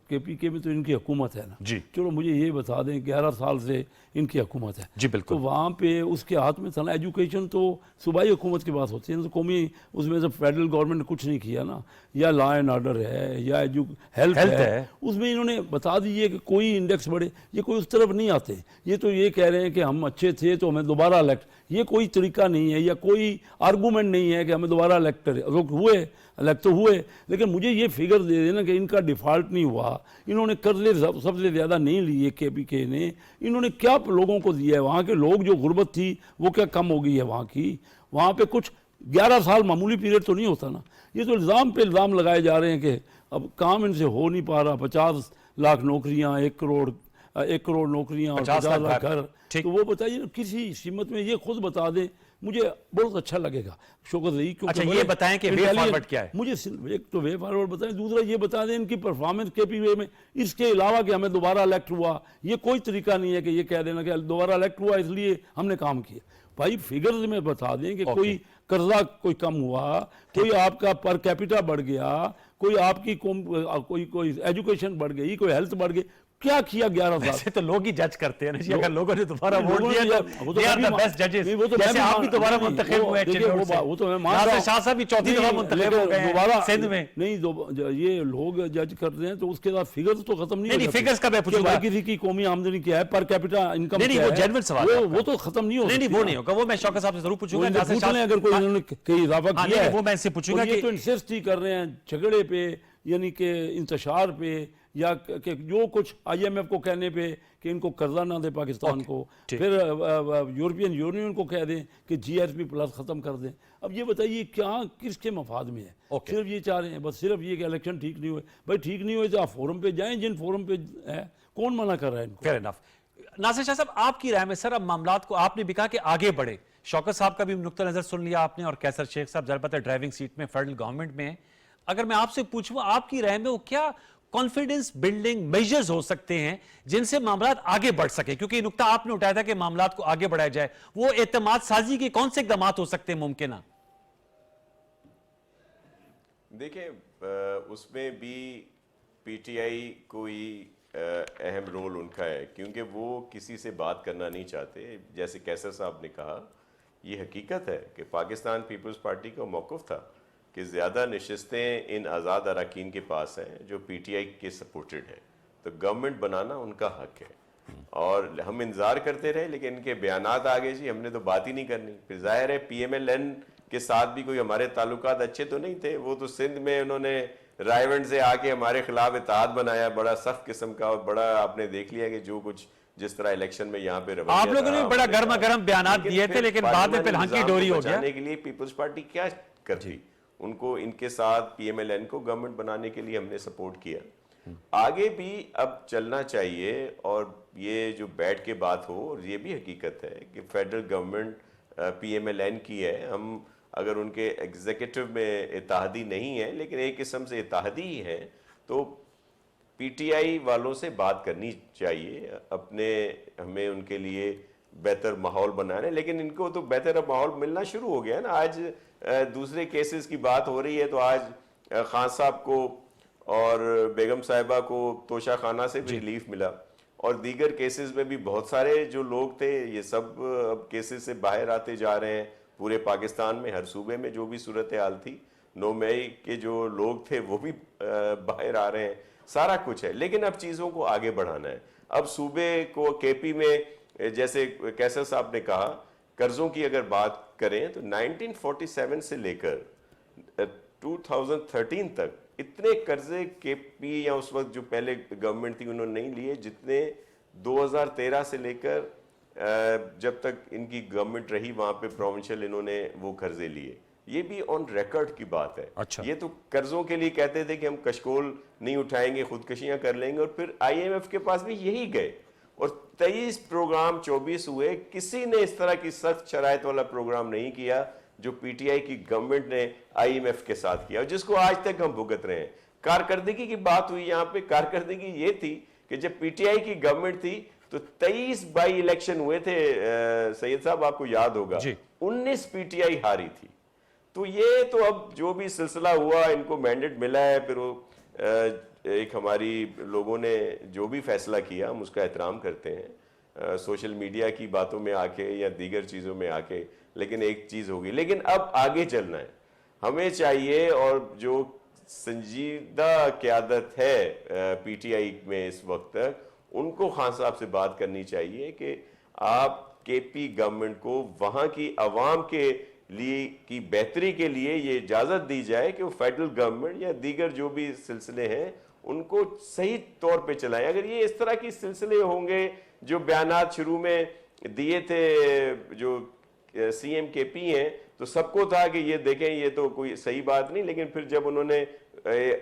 KPK में तो इनकी हुकूमत है ना जी। चलो मुझे ये बता दें 11 साल से इनकी हुकूमत है जी बिल्कुल। तो वहाँ पे उसके हाथ में था ना। एजुकेशन तो सूबाई हुकूमत के पास होती है, तो कौमी उसमें से फेडरल गवर्नमेंट ने कुछ नहीं किया ना। या लॉ एंड ऑर्डर है या हेल्थ है, उसमें इन्होंने बता दीजिए कि कोई इंडेक्स बढ़े। ये कोई उस तरफ नहीं आते। ये तो ये कह रहे हैं कि हम अच्छे थे तो हमें दोबारा इलेक्ट। ये कोई तरीका नहीं है या कोई आर्गूमेंट नहीं है कि हमें दोबारा इलेक्ट करें। इलेक्ट तो हुए, लेकिन मुझे ये फिगर दे देना कि इनका डिफ़ॉल्ट नहीं हुआ, इन्होंने कर्जे सबसे ज़्यादा नहीं लिए KPK ने। इन्होंने क्या लोगों को दिया है, वहाँ के लोग जो गुर्बत थी वो क्या कम हो गई है वहाँ की। वहाँ पे कुछ 11 साल मामूली पीरियड तो नहीं होता ना। ये तो इल्ज़ाम पे इल्ज़ाम लगाए जा रहे हैं कि अब काम इनसे हो नहीं पा रहा। 50 लाख नौकरियाँ, 1 करोड़ नौकरियाँ और 50 लाख घर। तो वो बताइए ना, किसी कीमत में ये खुद बता दें, मुझे बहुत अच्छा लगेगा शौकत रही। अच्छा ये बताएं कि वे फॉरवर्ड क्या है। मुझे एक तो वे फॉरवर्ड बताएं, दूसरा ये बता दें इनकी परफॉर्मेंस KPK में, इसके अलावा कि हमें दोबारा इलेक्ट हुआ। ये कोई तरीका नहीं है कि ये कह देना कि दोबारा इलेक्ट हुआ इसलिए हमने काम किया। भाई फिगर्स में बता दें कि कोई कर्जा कोई कम हुआ, कोई आपका पर कैपिटा बढ़ गया, कोई आपकी कोई एजुकेशन बढ़ गई, कोई हेल्थ बढ़ गई, क्या किया 11 साल? वैसे तो लोग ही जज करते हैं ना जी, अगर लोगों ने दोबारा वोट लोगों ने दिया वो तो तो they are मैं the भी best judges। नहीं, वो तो मैं जैसे भी आप भी दोबारा नहीं, मुंतखब हुए हैं देखिए, चिन्नौर से। वो तो मैं मान नासिर रहा हूं। शाह साहब भी चौथी नहीं, दफा मुंतखब लेकिन हो गए हैं दोबारा सिंध में। नहीं, ये लोग जज करते हैं तो उसके बाद फिगर्स तो खत्म नहीं नहीं, हो जाते। figures का मैं कि पूछूंगा। भाई किसी की कौमी आमदनी क्या है, पर कैपिटा इनकम नहीं, क्या वो है, genuine सवाल है आपका। वो तो खत्म नहीं हो नहीं, सकती वो ना। नहीं होगा, वो मैं शौकत साहब से जरूर वो पूछूंगा। इनसे नासिर पूछ शाह- लें अगर कोई हाँ, इन्होंने कहीं इजाफा हाँ, किया नहीं, है। वो मैं इनसे पूछूंगा और ये कि- तो इंसिस्ट ही कर रहे हैं झगड़े पे, यानी कि इंतशार पे, या कि जो कुछ IMF को कहने पे कि इनको कर्जा ना दे पाकिस्तान को, ठीक। फिर यूरोपियन यूनियन को कह दें कि GSP प्लस खत्म कर दें। अब ये बताइए क्या किसके मफाद में है? ओके। सिर्फ ये चाह रहे हैं, बस सिर्फ ये कि इलेक्शन ठीक नहीं हुए। भाई ठीक नहीं हुए तो आप फोरम पे जाएं, जिन फोरम पे है, कौन मना कर रहा है इनको? Fair enough. नासिर शाह साहब, आपकी राय में सर अब मामलात को, आपने भी कहा कि आगे बढ़े, शौकत साहब का भी नुक्ता नजर सुन लिया आपने, और कैसर शेख साहब जरा पता ड्राइविंग सीट में फेडरल गवर्नमेंट में है। अगर मैं आपसे पूछूं आपकी राय में वो क्या कॉन्फिडेंस बिल्डिंग मेजर्स हो सकते हैं जिनसे मामलात आगे बढ़ सके, क्योंकि नुक्ता आपने उठाया था कि मामलात को आगे बढ़ाया जाए, वो एतमाद साजी के कौन से इकदाम हो सकते हैं मुमकिन है? देखिए, उसमें भी पीटीआई कोई अहम रोल उनका है, क्योंकि वो किसी से बात करना नहीं चाहते। जैसे कैसर साहब ने कहा, ये हकीकत है कि पाकिस्तान पीपल्स पार्टी का मौक़िफ़ था कि ज़्यादा नशिस्तें इन आज़ाद अरकान के पास हैं जो पीटीआई के सपोर्टेड है, तो गवर्नमेंट बनाना उनका हक है। और हम इंतज़ार करते रहे, लेकिन इनके बयानात आ गए जी हमने तो बात ही नहीं करनी। फिर जाहिर है PMLN के साथ भी कोई हमारे ताल्लुकात अच्छे तो नहीं थे। वो तो सिंध में उन्होंने रायवंड से आके हमारे खिलाफ इत्तेहाद बनाया, बड़ा सख्त किस्म का, और बड़ा आपने देख लिया कि जो कुछ जिस तरह इलेक्शन में यहाँ पे रवैया आप लोगों ने था, बड़ा हमने गर्मा कहा। गर्म बयानात दिए थे, फिर लेकिन बाद में फिर पार्लियामानी हंकी निज़ाम डोरी को हो गया। बचाने के लिए पीपल्स पार्टी क्या करती, उनको इनके साथ PMLN को गवर्नमेंट बनाने के लिए हमने सपोर्ट किया। आगे भी अब चलना चाहिए, और ये जो बैठ के बात हो, और ये भी हकीकत है कि फेडरल गवर्नमेंट PMLN की है। हम अगर उनके एग्जीक्यूटिव में इत्तेहादी नहीं है, लेकिन एक किस्म से इत्तेहादी ही है, तो PTI वालों से बात करनी चाहिए, अपने हमें उनके लिए बेहतर माहौल बनाने। लेकिन इनको तो बेहतर माहौल मिलना शुरू हो गया है ना। आज दूसरे केसेस की बात हो रही है, तो आज खान साहब को और बेगम साहिबा को तोशा खाना से भी रिलीफ मिला, और दीगर केसेस में भी बहुत सारे जो लोग थे, ये सब अब केसेस से बाहर आते जा रहे हैं। पूरे पाकिस्तान में हर सूबे में जो भी सूरत हाल थी, 9 मई के जो लोग थे वो भी बाहर आ रहे हैं। सारा कुछ है, लेकिन अब चीज़ों को आगे बढ़ाना है। अब सूबे को KP में, जैसे कैसर साहब ने कहा, कर्जों की अगर बात करें तो 1947 से लेकर 2013 तक इतने कर्जे KP या उस वक्त जो पहले गवर्नमेंट थी उन्होंने नहीं लिए, जितने 2013 से लेकर जब तक इनकी गवर्नमेंट रही वहां पे प्रोविंशियल इन्होंने वो कर्जे लिए। ये भी ऑन रिकॉर्ड की बात है। अच्छा। ये तो कर्जों के लिए कहते थे कि हम कशकोल नहीं उठाएंगे, खुदकशियां कर लेंगे, और फिर IMF के पास भी यही गए, और 23 प्रोग्राम 24 हुए। किसी ने इस तरह की सख्त शराइत वाला प्रोग्राम नहीं किया जो PTI की गवर्नमेंट ने IMF के साथ किया, और जिसको आज तक हम भुगत रहे हैं। कारकर्दगी की बात हुई यहाँ पे, कारकर्दगी ये थी कि जब PTI की गवर्नमेंट थी तो 23 बाई इलेक्शन हुए थे, सैयद साहब आपको याद होगा, 19 PTI हारी थी। तो ये तो अब जो भी सिलसिला हुआ, इनको मैंडेट मिला है, फिर वो एक हमारी लोगों ने जो भी फैसला किया हम उसका एहतराम करते हैं, सोशल मीडिया की बातों में आके या दीगर चीज़ों में आके। लेकिन एक चीज़ होगी, लेकिन अब आगे चलना है हमें चाहिए, और जो संजीदा क़यादत है PTI में इस वक्त तक, उनको खान साहब से बात करनी चाहिए कि आप KP गवर्नमेंट को वहाँ की आवाम के लिए की बेहतरी के लिए ये इजाज़त दी जाए कि वो फेडरल गवर्नमेंट या दीगर जो भी सिलसिले हैं उनको सही तौर पे चलाएं। अगर ये इस तरह के सिलसिले होंगे, जो बयानात शुरू में दिए थे जो CM KP हैं, तो सबको था कि ये देखें ये तो कोई सही बात नहीं, लेकिन फिर जब उन्होंने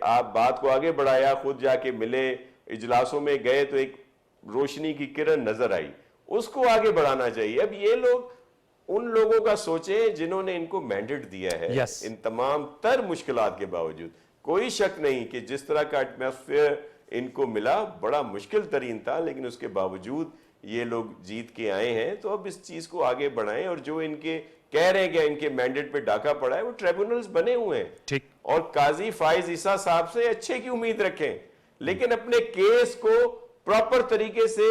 आप बात को आगे बढ़ाया, खुद जाके मिले, इजलासों में गए, तो एक रोशनी की किरण नजर आई, उसको आगे बढ़ाना चाहिए। अब ये लोग उन लोगों का सोचें जिन्होंने इनको मैंडेट दिया है। इन तमाम तर मुश्किलात के बावजूद कोई शक नहीं कि जिस तरह का एटमॉस्फेयर इनको मिला बड़ा मुश्किल तरीन था, लेकिन उसके बावजूद ये लोग जीत के आए हैं। तो अब इस चीज को आगे बढ़ाएं, और जो इनके कह रहे हैं कि इनके मैंडेट पे डाका पड़ा है, वो ट्रिब्यूनल्स बने हुए हैं, ठीक, और काजी फाइज ईसा साहब से अच्छे की उम्मीद रखें, लेकिन अपने केस को प्रॉपर तरीके से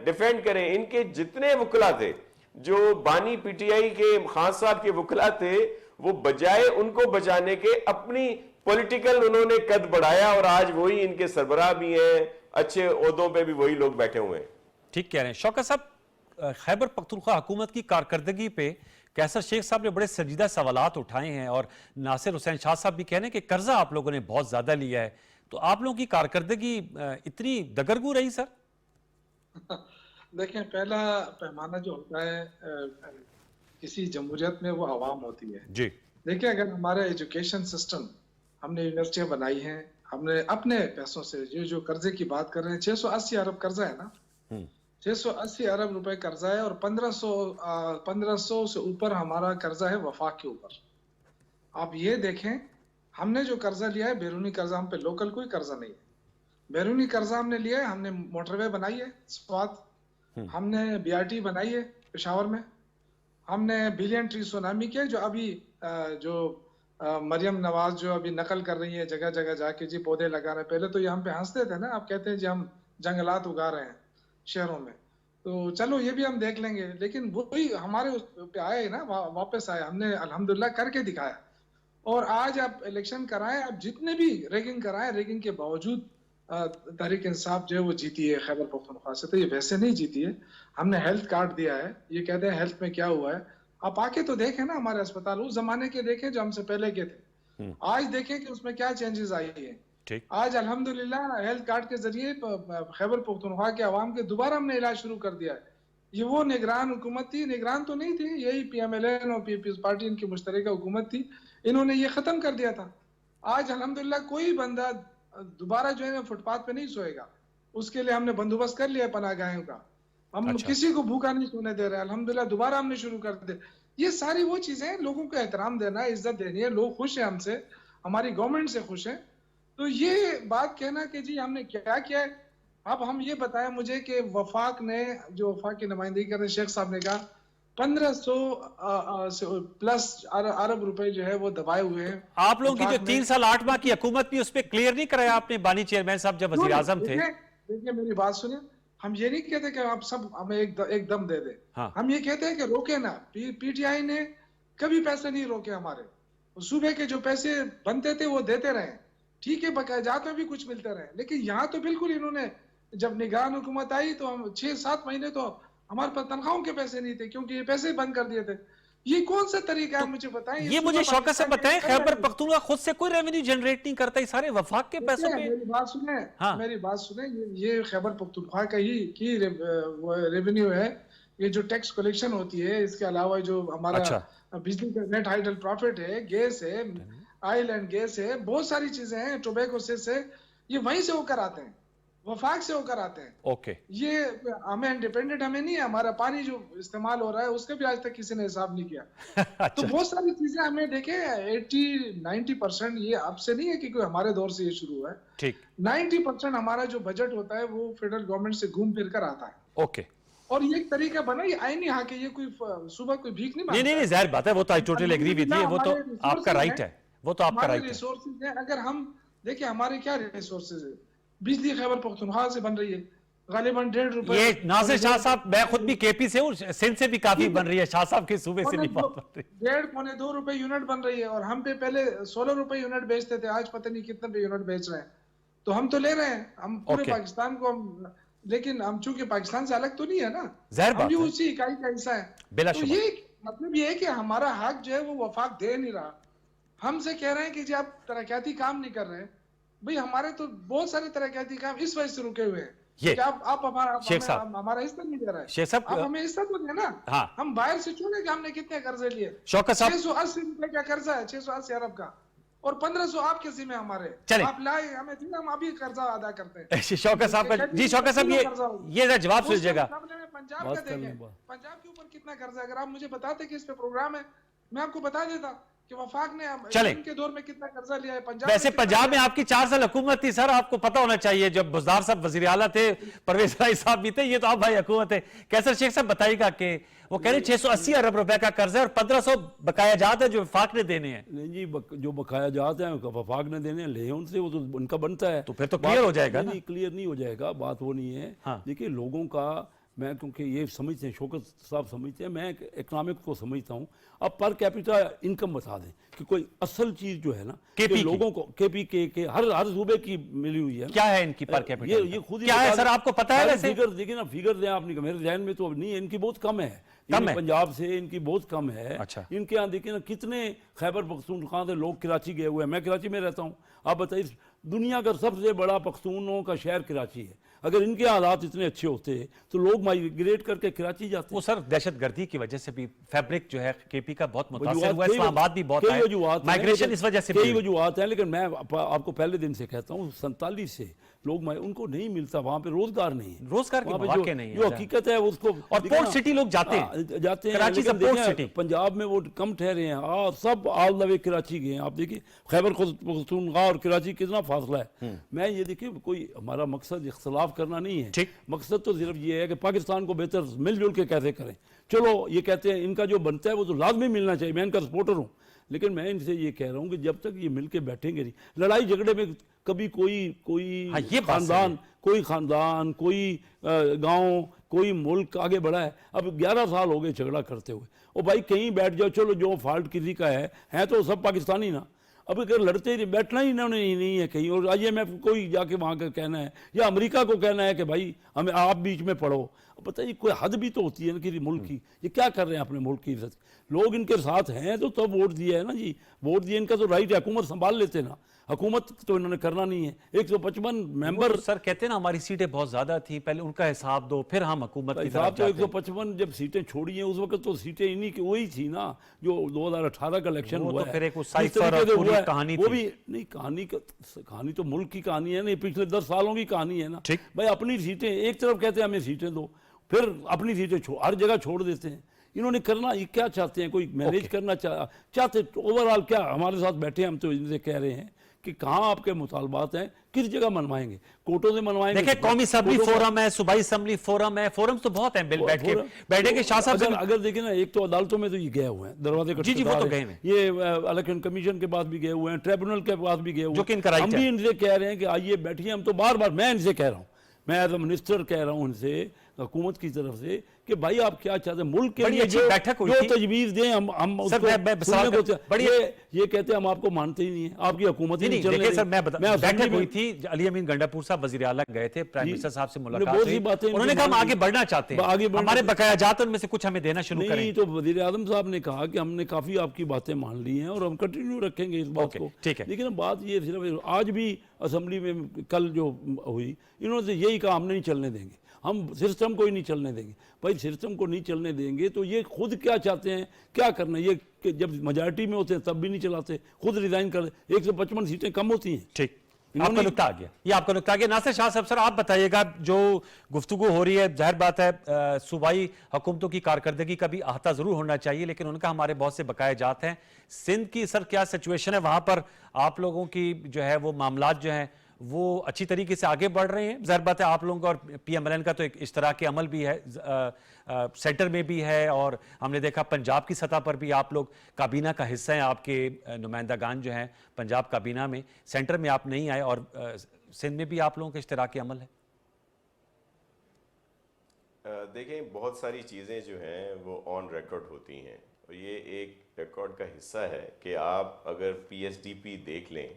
डिफेंड करें। इनके जितने वकला थे, जो बानी पीटीआई के खान साहब के वकला थे, वो बजाय उनको बचाने के अपनी पॉलिटिकल उन्होंने कद बढ़ाया और आज वही इनके सरबराह भी हैं, अच्छे ओहदों पे भी वही लोग बैठे हुए हैं। ठीक कह रहे हैं शौकत साहब। खैबर पख्तूनख्वा हुकूमत की कारकर्दगी पे कैसर शेख साहब ने बड़े संजीदा सवालात उठाए हैं और नासिर हुसैन शाह साहब भी कह रहे हैं कि कर्जा आप लोगों ने बहुत ज्यादा लिया है, तो आप लोगों की कारकर्दगी इतनी दगरगू रही सर? देखें, पहला पैमाना जो होता है किसी जमहूरियत में वो आवाम होती है जी। देखिए, अगर हमारा एजुकेशन सिस्टम, हमने यूनिवर्सिटियां बनाई हैं, हमने अपने पैसों से, ये जो कर्जे की बात कर रहे हैं, 680 अरब कर्जा है ना, 680 अरब रुपए कर्जा है और 1500 से ऊपर हमारा कर्जा है वफाक के ऊपर। आप ये देखें, हमने जो कर्जा लिया है बैरूनी कर्जा, हम पे लोकल कोई कर्जा नहीं है। बैरूनी कर्जा हमने लिया है, हमने मोटरवे बनाई है स्वात, हमने BRT बनाई है पेशावर में, हमने बिलियन ट्री सुनामी किया, जो अभी जो मरियम नवाज जो अभी नकल कर रही है जगह जगह जाके जी पौधे लगा रहे हैं। पहले तो ये हम पे हंसते थे ना, आप कहते हैं जी हम जंगलात उगा रहे हैं शहरों में, तो चलो ये भी हम देख लेंगे, लेकिन वही हमारे उस पे आए ना, वापस आए, हमने अल्हम्दुलिल्लाह करके दिखाया। और आज आप इलेक्शन कराएं, आप जितने भी रेगिंग कराएं, रेगिंग के बावजूद तहरीक इंसाफ जो है वो जीती है खैबर पख्तूनख्वा से। तो ये वैसे नहीं जीती है, हमने हेल्थ कार्ड दिया है, ये कहते हैं हेल्थ में क्या हुआ है, आप आके तो देखें ना हमारे अस्पताल, उस जमाने के देखें जो हमसे पहले के थे, आज देखें कि उसमें क्या चेंजेस आई है। आज अल्हम्दुलिल्लाह हेल्थ कार्ड के जरिए खैबर पख्तूनख्वा के अवाम के दोबारा हमने इलाज शुरू कर दिया है। ये वो निगरान हुकूमत थी, निगरान तो नहीं थी, यही PMLN और पीपल्स पार्टी इनकी मुश्तरका हुकूमत थी, इन्होंने ये खत्म कर दिया था। आज अल्हम्दुलिल्लाह कोई बंदा दोबारा जो है ना फुटपाथ पे नहीं सोएगा, उसके लिए हमने बंदोबस्त कर लिया पनाहगाहों का, हम किसी को भूखा नहीं सोने दे रहे हैं। अल्हम्दुलिल्लाह दोबारा हमने शुरू कर दे। ये सारी वो चीजें हैं, लोगों को एहतराम देना है, इज्जत देनी है, लोग खुश हैं हमसे, हमारी गवर्नमेंट से खुश हैं। तो ये बात कहना कि जी हमने क्या किया है, अब हम ये बताएं मुझे कि वफाक ने, जो वफाक की नुमाइंदगी कर रहे शेख साहब ने कहा 1500 प्लस अरब रुपए जो है वो दबाए हुए हैं। आप लोगों की जो 3 साल 8 माह की हुकूमत थी उस पर क्लियर नहीं कराया आपने, बानी चेयरमैन साहब जब वजीर आजम थे? देखिए मेरी बात सुनिए, हम ये नहीं कहते कि आप सब हमें एक दम दे दे। हाँ। हम ये कहते हैं कि रोके ना। PTI ने कभी पैसे नहीं रोके हमारे, सूबे के जो पैसे बनते थे वो देते रहे, ठीक है, बकायजात में भी कुछ मिलते रहे, लेकिन यहाँ तो बिल्कुल इन्होंने, जब निगरान हुकूमत आई तो हम 6-7 महीने तो हमारे पास तनख्वाहों के पैसे नहीं थे, क्योंकि ये पैसे बंद कर दिए थे। ये कौन सा तरीका है, मुझे बताएं। ये मुझे शौकत से बताएं, खैबर पख्तूनख्वा खुद से कोई रेवेन्यू जनरेट नहीं करता, ये सारे वफाक के पैसों पे। मेरी बात सुने, हाँ। मेरी बात सुने, ये खैबर पख्तूनख्वा का ही रेवेन्यू है। ये जो टैक्स कलेक्शन होती है, इसके अलावा जो हमारा बिजली का नेट हाइडल प्रॉफिट है, गैस है, ऑयल एंड गैस है, बहुत सारी चीजें हैं, टोबैको से ये वहीं से होकर आते हैं, वफाक से होकर आते हैं। ओके। ये हमें इंडिपेंडेंट हमें नहीं है, हमारा पानी जो इस्तेमाल हो रहा है उसका भी आज तक किसी ने हिसाब नहीं किया। तो बहुत सारी चीजें हमें देखे 80-90% ये अब से नहीं है कि कोई हमारे दौर से ये शुरू हुआ है। ठीक। 90% हमारा जो बजट होता है वो फेडरल गवर्नमेंट से घूम फिर कर आता है। ओके। और ये एक तरीका बना, ये आईनी हाँ के, ये कोई सुबह कोई भीख नहीं मांगता। नहीं, जाहिर बात है, वो तो I totally agree with you, वो तो आपका राइट है, वो तो आपका राइट है। रिसोर्सेज है, अगर हम देखिए हमारे क्या रिसोर्सेज है, बिजली खैबर पख्तूनख्वा से बन रही है गालिबन 1.5 रुपए। ये नासिर शाह साहब, मैं खुद भी KP से हूँ, सिंध से भी काफी बन रही है, शाह साहब के सूबे से नहीं बन रही। 1.5-2 रुपए यूनिट बन रही है, और हम पे पहले 16 रुपए यूनिट बेचते थे, आज पता नहीं कितने पे यूनिट बेच रहे हैं। तो हम तो ले रहे हैं, हम पूरे पाकिस्तान को हम, लेकिन हम चूंकि पाकिस्तान से अलग तो नहीं है ना, हम भी उसी इकाई का हिस्सा है। तो ये मतलब ये है कि हमारा हक जो है वो वफाक दे नहीं रहा। हमसे कह रहे हैं कि जी आप तरक्याती काम नहीं कर रहे। भाई हमारे तो बहुत सारे तरक्याती काम इस वजह से रुके हुए हैं कि आप हमारा हिस्सा नहीं दे रहे हैं। शेख साहब, आप हमें हिस्सा तो देना। हाँ। हम बाहर से चुने कि हमने कितने कर्जे लिए। शौकत साहब, 680 रुपए का कर्जा है, 680 अरब का, और 1500 आपके जिम्मे हमारे। आप लाए हमें दिया, हम अभी कर्जा अदा करते हैं। शौकत साहब, जी शौकत साहब, ये जवाब सुनिएगा। पंजाब का देखें, पंजाब के ऊपर कितना कर्जा, अगर आप मुझे बताते कि इस पे प्रोग्राम है, मैं आपको बता देता। कि वफाक ने चले। इनके दौर में कितना कर्जा लिया है, पंजाब वैसे कितना पंजाब में लिया है? आपकी 4 साल हुकूमत थी सर, आपको पता होना चाहिए। जब बुज़दार साहब वजीर आला थे, परवेज राय साहब भी थे, ये तो आप भाई हुकूमत है। कैसर शेख साहब बताइएगा कि वो कह रहे 680 अरब रुपए का कर्ज है और 1500 बकाया जात है जो वफाक ने देने हैं। नहीं जी, जो बकाया जाते हैं वफाक ने देने ले उनसे, वो तो उनका बनता है। तो फिर तो क्लियर हो जाएगा ना। नहीं, क्लियर नहीं हो जाएगा, बात वो नहीं है। हाँ। देखिए लोगों का, मैं क्योंकि ये समझते हैं, शौकत साहब समझते हैं, मैं इकोनॉमिक को समझता हूँ। अब पर कैपिटा इनकम बता दें कि कोई असल चीज जो है ना KP कि की। लोगों को केपी के हर सूबे की मिली हुई है ना। क्या है इनकी पर कैपिटल? ये खुद ही क्या है बता सर, दें। आपको पता है? सारे वैसे फिगर देखिए ना, फिगर दें आपने, मेरे ध्यान में तो अब नहीं है, इनकी बहुत कम है। कम इनकी है? पंजाब से इनकी बहुत कम है। अच्छा। इनके यहाँ देखिए ना कितने खैबर पख्तूनख्वा से लोग कराची गए हुए हैं। मैं कराची में रहता हूँ, आप बताइए दुनिया का सबसे बड़ा पख्तूनों का शहर कराची है। अगर इनके हालात इतने अच्छे होते तो लोग माइग्रेट करके कराची जाते। वो सर दहशतगर्दी की वजह से भी फैब्रिक जो है केपी का बहुत मुतासिर वजूहात हुआ है, कई- इस्लामाबाद भी बहुत कई आए, वजूहात हैं, माइग्रेशन लेकिन इस वजह से भी कई हुई। वजूहात हैं, लेकिन मैं आपको पहले दिन से कहता हूँ 47 से लोग उनको नहीं मिलता, वहाँ पे रोजगार नहीं है, रोजगार के वहाँ पे मौके नहीं है, जो अच्छा। हकीकत है उसको और देखिए पोर्ट ना, सिटी लोग जाते हैं। हाँ, जाते हैं, कराची से लेकिन पोर्ट देखिए, सिटी। पंजाब में वो कम ठहरे हैं। सब ऑल द वे कराची गए हैं। आप देखिए खैबर पख्तूनख्वा और कराची कितना फासला है। मैं ये देखिए, कोई हमारा मकसद इख्तलाफ करना नहीं है, ठीक। मकसद तो सिर्फ ये है कि पाकिस्तान को बेहतर मिलजुल के कैसे करें। चलो ये कहते हैं इनका जो बनता है वो तो लाजमी मिलना चाहिए, मैं इनका सपोर्टर हूँ, लेकिन मैं इनसे ये कह रहा हूँ कि जब तक ये मिल के बैठेंगे नहीं, लड़ाई झगड़े में कभी कोई हाँ, ये बात सही है। खानदान कोई गांव कोई मुल्क आगे बढ़ा है। अब 11 साल हो गए झगड़ा करते हुए। और भाई कहीं बैठ जाओ, चलो जो फॉल्ट किसी का है तो सब पाकिस्तानी ना। अब अगर लड़ते ही बैठना ही इन्होंने नहीं है कहीं, और IMF को ही जाके वहाँ का कहना है या अमेरिका को कहना है कि भाई हमें आप बीच में पढ़ो। अब बताइए कोई हद भी तो होती है ना किसी मुल्क की। ये क्या कर रहे हैं अपने मुल्क की इज्जत? लोग इनके साथ हैं तो तब वोट दिया है ना जी, वोट दिए, इनका तो राइट है, हुकूमत संभाल लेते ना। हुकूमत तो इन्होंने करना नहीं है। 155 मेंबर तो सर कहते हैं ना हमारी सीटें बहुत ज्यादा थी, पहले उनका हिसाब दो फिर हम हुकूमत की हिसाब तरफ तो जाते हैं। 155 जब सीटें छोड़ी हैं उस वक्त तो सीटें इन्हीं की वही थी ना जो 2018 का इलेक्शन वो हुआ तो है। फिर एक वो जिस साइफर तरीके और से पूरी हुआ है, कहानी वो थी। भी नहीं, कहानी तो मुल्क की कहानी है नहीं, पिछले 10 सालों की कहानी है ना। ठीक। भाई अपनी सीटें एक तरफ कहते हैं हमें सीटें दो, फिर अपनी सीटें हर जगह छोड़ देते हैं। इन्होंने करना ये क्या चाहते हैं? कोई मैनेज करना चाहते ओवरऑल क्या? हमारे साथ बैठे हम तो इनसे कह रहे हैं कि कहाँ आपके मुतालबात हैं, किस जगह मनवाएंगे? कोर्टों से मनवाएंगे? देखिए कौमी असम्बली फोरम है, सूबाई असम्बली फोरम है, फोरम्स तो बहुत हैं। बिल बैठे के शाह साहब से अगर देखें ना, एक तो अदालतों में तो ये गए हुए हैं, दरवाजे जी, जी, वो तो गए हैं। ये इलेक्शन कमीशन के पास भी गए हुए हैं, ट्रिब्यूनल के पास भी गए हुए जो कि इनका राइट हम है। भी इनसे कह रहे हैं कि आइए बैठिए। हम तो बार बार मैं इनसे कह रहा हूँ, मैं एज ए मिनिस्टर कह रहा हूँ इनसे, हुकूमत की तरफ से, कि भाई आप क्या चाहते हैं मुल्क के बड़ी लिए? अच्छी जो बैठक हुई जो थी। तजवीज दें हम सर, उसको मैं सुनने को सवाल बड़ी- ये कहते हैं हम आपको मानते ही नहीं है, आपकी हुकूमत ही नहीं नहीं चलने देखिए सर, देंगे। मैं बता असेंबली बैठक में- हुई थी, अली अमीन गंडापुर साहब वजीर आला गए थे, प्राइम जी। मिनिस्टर साहब से उन्होंने मुलाकात बहुत सी हुई, बातें इनकी उन्होंने कहा हम मान आगे ली। बढ़ना चाहते आगे हैं, बढ़ना हमारे चाहते हैं। बकाया जात उनमें से कुछ हमें देना शुरू नहीं करें। तो वजीर आजम साहब ने कहा कि हमने काफी आपकी बातें मान ली हैं और हम कंटिन्यू रखेंगे इस बात ओके, को। ठीक है। लेकिन बात ये सिर्फ आज भी असेंबली में कल जो हुई, इन्होंने यही कहा हम नहीं चलने देंगे, हम सिस्टम को ही नहीं चलने देंगे। भाई सिस्टम को नहीं चलने देंगे तो ये खुद क्या चाहते हैं, क्या करना है? ये कि जब मेजॉरिटी में होते हैं तब भी नहीं चलाते, खुद रिजाइन कर 155 सीटें कम होती हैं। ठीक, इन्होंने- आपका नुकता आ गया, ये आपका नुकता आ गया। नासिर शाह साहब, सर आप बताइएगा, जो गुफ्तगू हो रही है, जाहिर बात है सूबाई हुकूमतों की कारकर्दगी का भी अहाता जरूर होना चाहिए, लेकिन उनका हमारे बहुत से बकाया जात हैं। सिंध की सर क्या सिचुएशन है? वहां पर आप लोगों की जो है वो मामलात जो हैं वो अच्छी तरीके से आगे बढ़ रहे हैं? जाहिर बात है आप लोगों का और PMLN का तो एक इश्तराकी अमल भी है, सेंटर में भी है, और हमने देखा पंजाब की सतह पर भी आप लोग काबीना का हिस्सा हैं, आपके नुमाइंदागान जो हैं पंजाब काबीना में, सेंटर में आप नहीं आए, और सिंध में भी आप लोगों का इश्तराकी अमल है। देखें, बहुत सारी चीज़ें जो हैं वो ऑन रिकॉर्ड होती हैं, और ये एक रिकॉर्ड का हिस्सा है कि आप अगर PSDP देख लें,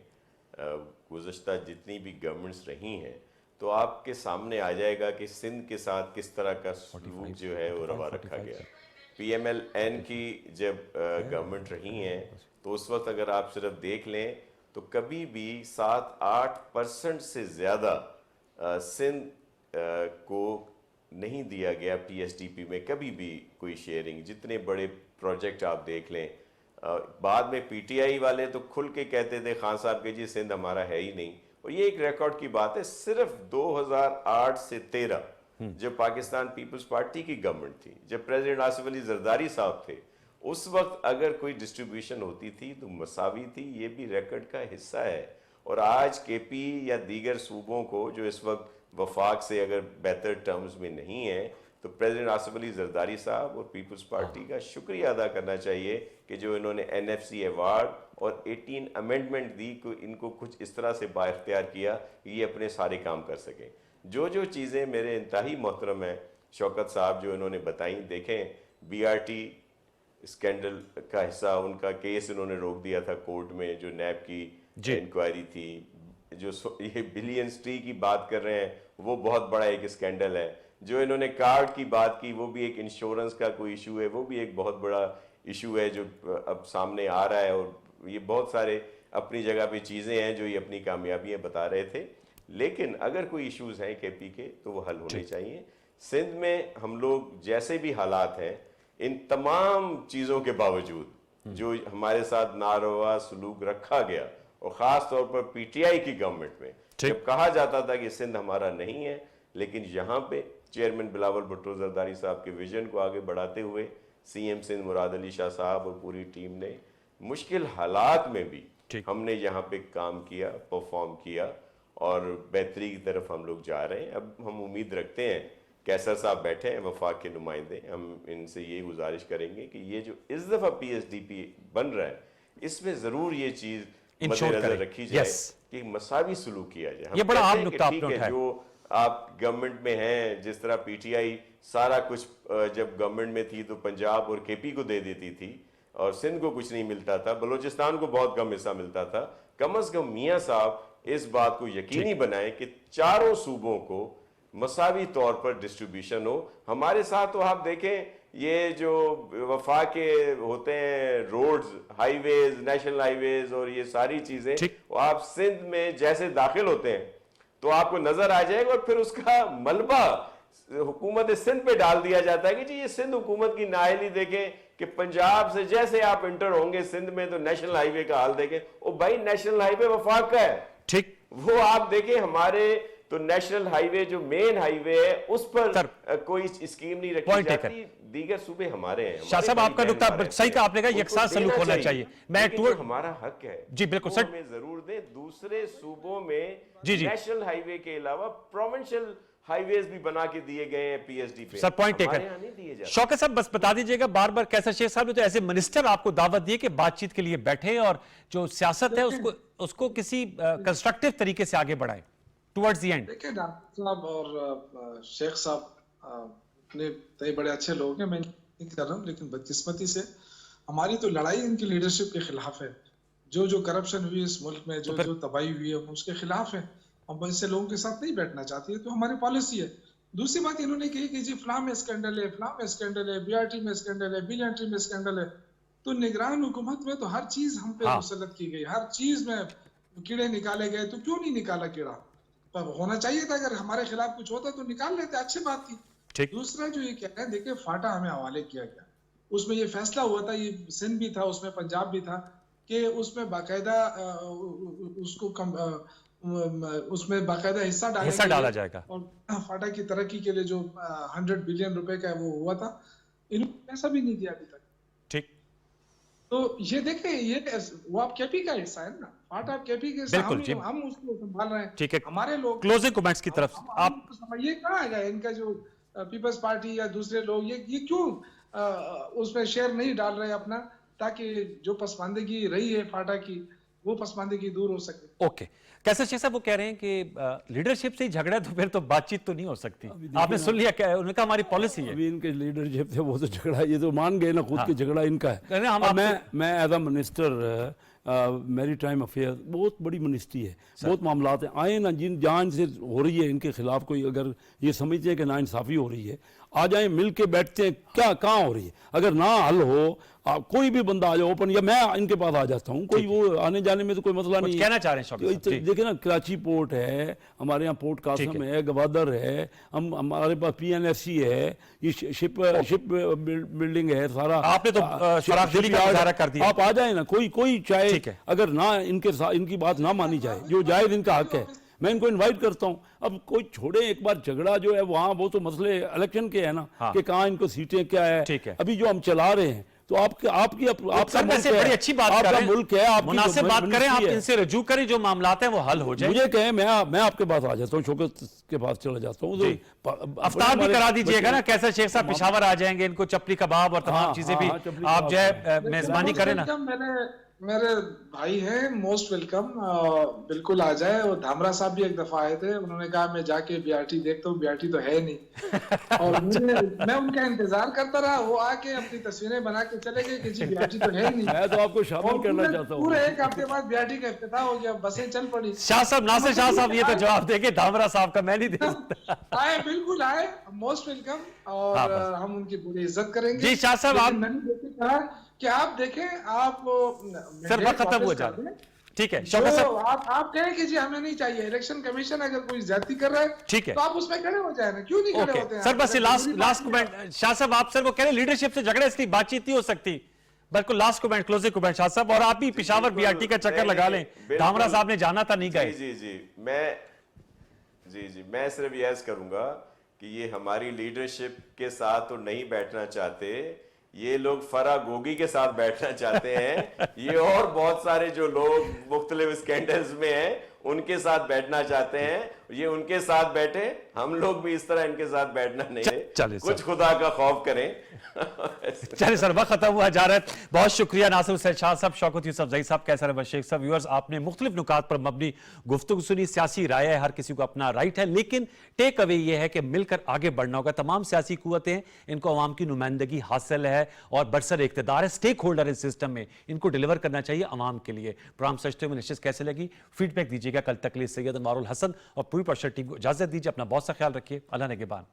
गुज़श्ता जितनी भी गवर्नमेंट्स रही हैं, तो आपके सामने आ जाएगा कि सिंध के साथ किस तरह का सलूक जो है वो रवा रखा गया। PMLN की जब गवर्नमेंट रही हैं तो उस वक्त अगर आप सिर्फ देख लें तो कभी भी 7-8% से ज़्यादा सिंध को नहीं दिया गया PSDP में, कभी भी कोई शेयरिंग। जितने बड़े प्रोजेक्ट आप देख लें, बाद में PTI वाले तो खुल के कहते थे खान साहब के जी सिंध हमारा है ही नहीं, और ये एक रिकॉर्ड की बात है। सिर्फ 2008 से 13 जब पाकिस्तान पीपल्स पार्टी की गवर्नमेंट थी, जब प्रेसिडेंट आसिफ अली जरदारी साहब थे, उस वक्त अगर कोई डिस्ट्रीब्यूशन होती थी तो मसावी थी, ये भी रिकॉर्ड का हिस्सा है। और आज केपी या दीगर सूबों को जो इस वक्त वफाक से अगर बेहतर टर्म्स में नहीं है, तो प्रेसिडेंट आसिफ अली जरदारी साहब और पीपल्स पार्टी का शुक्रिया अदा करना चाहिए कि जो इन्होंने NFC अवार्ड और 18 अमेंडमेंट दी को इनको कुछ इस तरह से बाइख्तियार किया कि ये अपने सारे काम कर सकें। जो चीज़ें मेरे इंतहाई मोहतरम हैं शौकत साहब जो इन्होंने बताई, देखें BRT स्कैंडल का हिस्सा, उनका केस इन्होंने रोक दिया था कोर्ट में, जो नैब की इंक्वायरी थी। जो ये बिलियंस ट्री की बात कर रहे हैं वो बहुत बड़ा एक स्कैंडल है। जो इन्होंने कार्ड की बात की वो भी एक इंश्योरेंस का कोई इशू है, वो भी एक बहुत बड़ा इशू है जो अब सामने आ रहा है। और ये बहुत सारे अपनी जगह पे चीज़ें हैं जो ये अपनी कामयाबियां बता रहे थे। लेकिन अगर कोई इश्यूज हैं केपी के तो वो हल होने चाहिए। सिंध में हम लोग जैसे भी हालात हैं, इन तमाम चीज़ों के बावजूद जो हमारे साथ नारवा सलूक रखा गया, और ख़ास तौर पर PTI की गवर्नमेंट में जब कहा जाता था कि सिंध हमारा नहीं है, लेकिन यहाँ पे चेयरमैन बिलावल भुट्टो जरदारी साहब के विजन को आगे बढ़ाते हुए CM सिंध मुराद अली शाह साहब और पूरी टीम ने मुश्किल हालात में भी हमने यहाँ पे काम किया, परफॉर्म किया और बेहतरी की तरफ हम लोग जा रहे हैं। अब हम उम्मीद रखते हैं, कैसर साहब बैठे हैं वफाक के नुमाइंदे, हम इनसे ये गुजारिश करेंगे कि ये जो इस दफ़ा PSDP बन रहा है इसमें ज़रूर ये चीज़ मद्देनजर रखी जाए कि मसावी सलूक किया जाए। ये बड़ा आम नुक्ता आपने उठाया। जो आप गवर्नमेंट में हैं, जिस तरह PTI सारा कुछ जब गवर्नमेंट में थी तो पंजाब और KP को दे देती थी और सिंध को कुछ नहीं मिलता था, बलूचिस्तान को बहुत कम हिस्सा मिलता था। कम से कम मियाँ साहब इस बात को यकीनी बनाएं कि चारों सूबों को मसावी तौर पर डिस्ट्रीब्यूशन हो। हमारे साथ तो आप देखें ये जो वफाक के होते हैं रोड्स, हाईवेज, नेशनल हाईवेज और ये सारी चीजें, आप सिंध में जैसे दाखिल होते हैं तो आपको नजर आ जाएगा और फिर उसका मलबा हुकूमत सिंध पे डाल दिया जाता है कि जी ये सिंध हुकूमत की नाअहली देखें कि पंजाब से जैसे आप इंटर होंगे सिंध में तो नेशनल हाईवे का हाल देखें। ओ भाई, नेशनल हाईवे वफाक का है, ठीक, वो आप देखें। हमारे तो नेशनल हाईवे जो मेन हाईवे है उस पर कोई स्कीम नहीं रखी जाती। दीगर सूबे हमारे हैं। शाह साहब, आपका नुकता सही कहा आपने, कहा यकसा सलूक होना चाहिए। मैं हमारा हक है जी, बिल्कुल सर, में जरूर दें। दूसरे सूबों में जी नेशनल हाईवे के अलावा प्रोविंशियल हाईवेज भी बना के दिए गए हैं PSD पे। Sir point taken. शौकत साहब बस बता दीजिएगा, बार बार कैसर शेख साहब ने तो ऐसे मिनिस्टर आपको दावत दी कि बातचीत के लिए बैठे और जो सियासत है उसको किसी कंस्ट्रक्टिव तरीके से आगे बढ़ाए टुवर्ड्स द एंड। देखिए डॉक्टर साहब और शेख साहब अपने तय बड़े अच्छे लोग हैं, मैं नहीं कर रहा हूँ, लेकिन बदकिस्मती से हमारी तो लड़ाई इनकी लीडरशिप के खिलाफ है। जो करप्शन हुई इस मुल्क में, जो तबाही हुई है, उसके खिलाफ है। हम ऐसे लोगों के साथ नहीं बैठना चाहती है, तो हमारी पॉलिसी है। दूसरी बात इन्होंने कही कि जी फलां में स्कैंडल है, फलां में स्कैंडल है, BRT में स्कैंडल है, बिलियन में स्कैंडल है। तो निगरान हुकूमत में तो हर चीज हम पे मुसल्लत की गई, हर चीज में कीड़े निकाले गए। तो क्यों नहीं निकाला कीड़ा? पर होना चाहिए था, अगर हमारे खिलाफ कुछ होता तो निकाल लेते, अच्छी बात थी। दूसरा जो ये कह रहे हैं, देखिए फाटा हमें हवाले किया गया, उसमें ये फैसला हुआ था, ये सिंध भी था, उसमें पंजाब भी था, कि उसमें बाकायदा उसमें बाकायदा हिस्सा डाला जाएगा। और फाटा की तरक्की के लिए जो 100 बिलियन रुपए का वो हुआ था, इन्होंने पैसा भी नहीं दिया अभी तक। ठीक, तो ये देखें, ये वो आप KP का हिस्सा है ना, फाटा KP के हिस्सा, हम उसको संभाल रहे हैं। ठीक है, हमारे लोग क्लोजिंग कमेंट्स की तरफ आप ये कहाँ आ गया इनका जो पीपल्स पार्टी या दूसरे लोग, ये क्यों उसमें शेयर नहीं डाल रहे अपना, ताकि जो पसमानदगी रही है फाटा की वो पसमानदगी दूर हो सके। ओके, कैसर शेख साहब वो कह रहे हैं कि लीडरशिप से ही झगड़ा है तो फिर तो बातचीत तो नहीं हो सकती। आपने सुन लिया क्या है, उन्होंने कहा हमारी पॉलिसी है। अभी इनके लीडरशिप थे वो तो झगड़ा, ये तो मान गए ना खुद के झगड़ा इनका है। मैं as a minister maritime affair, बहुत बड़ी मिनिस्ट्री है, बहुत मामलात हैं, आए ना जिन जान से हो रही है इनके खिलाफ, कोई अगर ये समझते हैं कि नाइंसाफ़ी हो रही है, आ जाए, मिल के बैठते हैं, क्या कहाँ हो रही है। अगर ना हल हो, कोई भी बंदा आ जाए ओपन, या मैं इनके पास आ जाता हूँ, कोई वो आने जाने में तो कोई मसला नहीं है। कहना चाह रहे हैं देखिए ना, कराची पोर्ट है, हमारे यहाँ पोर्ट कासम है, गवादर है, हमारे पास PNFC है, ये शिप बिल्डिंग है, सारा आपने तो फराखदिली का मुजाहरा कर दिया। आप आ जाए ना, कोई चाहे अगर ना इनकी बात ना मानी जाए, जो जायज इनका हक है, मैं इनको इनवाइट करता हूं। अब कोई छोड़े, एक बार झगड़ा जो है वहां, वो तो मसले इलेक्शन के है ना, कि कहाँ इनको सीटें क्या है। अभी जो हम चला रहे हैं तो आपका सर वैसे मुल्क बड़ी है, अच्छी बात कर आपका रहे हैं, मुल्क है, आपकी मुनासिब बात करें, आप मिनिस्ट्री है। इनसे रजू करें, जो मामलात हैं वो हल हो जाए। मुझे कहें मैं आपके पास आ जाता हूँ, शौकत के पास चला जाता हूँ, जी। अफ्तार भी करा दीजिएगा ना, कैसा शेख साहब पेशावर आ जाएंगे, इनको चपली कबाब और तमाम हाँ, चीजें हाँ, भी हाँ, चपली आप कबाब जो है मेजबानी करें ना। मेरे भाई हैं, मोस्ट वेलकम, बिल्कुल आ जाए। और धामरा साहब भी एक दफा आए थे, उन्होंने कहा मैं जाके बीआरटी देखता हूँ, बीआरटी तो है नहीं। और मैं उनका इंतजार करता रहा, वो आके अपनी तस्वीरें बना के चले गए कि जी बीआरटी तो है नहीं। मैं तो आपको शामिल और करना चाहता हूँ। पूरे एक हफ्ते बाद बीआरटी का इफ्तिताह हो गया, बसें चल पड़ी। शाह साहब, नासिर शाह साहब ये तो जवाब देंगे, धामरा साहब का मैं नहीं दे सकता। आए, बिल्कुल आए, मोस्ट वेलकम, और हाँ, बस। हम उनकी पूरी इज्जत करेंगे। जी, शाह साहब, लेकिन आप- मैंने जैसे कहा कि आप देखें, आप सर वक्त खत्म हो वापस जा कर रहा है। दें। ठीक है जो शौकत साहब, आप कहें कि जी हमें नहीं चाहिए, इलेक्शन कमीशन अगर कोई ज्यादती कर रहा है ठीक है। तो आप उसमें खड़े हो जाए ना, क्यों नहीं खड़े ओके होते हैं? सर, बस ये अगर लास्ट जरूरी लास्ट बात कमेंट शाह साहब, आप सर वो कह रहे हैं लीडरशिप से झगड़े, इसकी बातचीत नहीं हो सकती, बिल्कुल last comment, closing comment Shah साहब, और आप भी पेशावर बीआरटी का चक्कर लगा लें, धामरा साहब ने जाना था, नहीं गए। जी मैं सिर्फ यह करूंगा कि ये हमारी लीडरशिप के साथ तो नहीं बैठना चाहते, ये लोग फरा गोगी के साथ बैठना चाहते हैं। ये और बहुत सारे जो लोग मुख्तलिफ स्कैंडल्स में हैं उनके साथ बैठना चाहते हैं, ये उनके साथ बैठे, हम लोग भी इस तरह इनके साथ बैठना नहीं है। चलिए कुछ सर। खुदा का खौफ करें। चलिए सर, वक्त खत्म हुआ जा रहा है। बहुत शुक्रिया नासिर हुसैन शाह साहब, शौकत यूसुफ जई साहब, कैसर अहमद शेख साहब। व्यूअर्स, आपने मुख्तलिफ नुकात पर मबनी गुफ्तगू सुनी, सियासी राय है, हर किसी को अपना राइट है, लेकिन टेक अवे ये है कि मिलकर आगे बढ़ना होगा। तमाम सियासी कुव्वतें, इनको अवाम की नुमाइंदगी हासिल है और बरसर इक़्तिदार है, स्टेक होल्डर इस सिस्टम में, इनको डिलीवर करना चाहिए अवाम के लिए। प्रोग्राम सजते हुए नशिस्त कैसे लगी, फीडबैक दीजिएगा। कल तक के लिए सैयद अनवारुल हसन और पूरी प्रोडक्शन टीम को इजाजत दीजिए। अपना बहुत सा ख्याल रखिए। अल्लाह नेगेबान।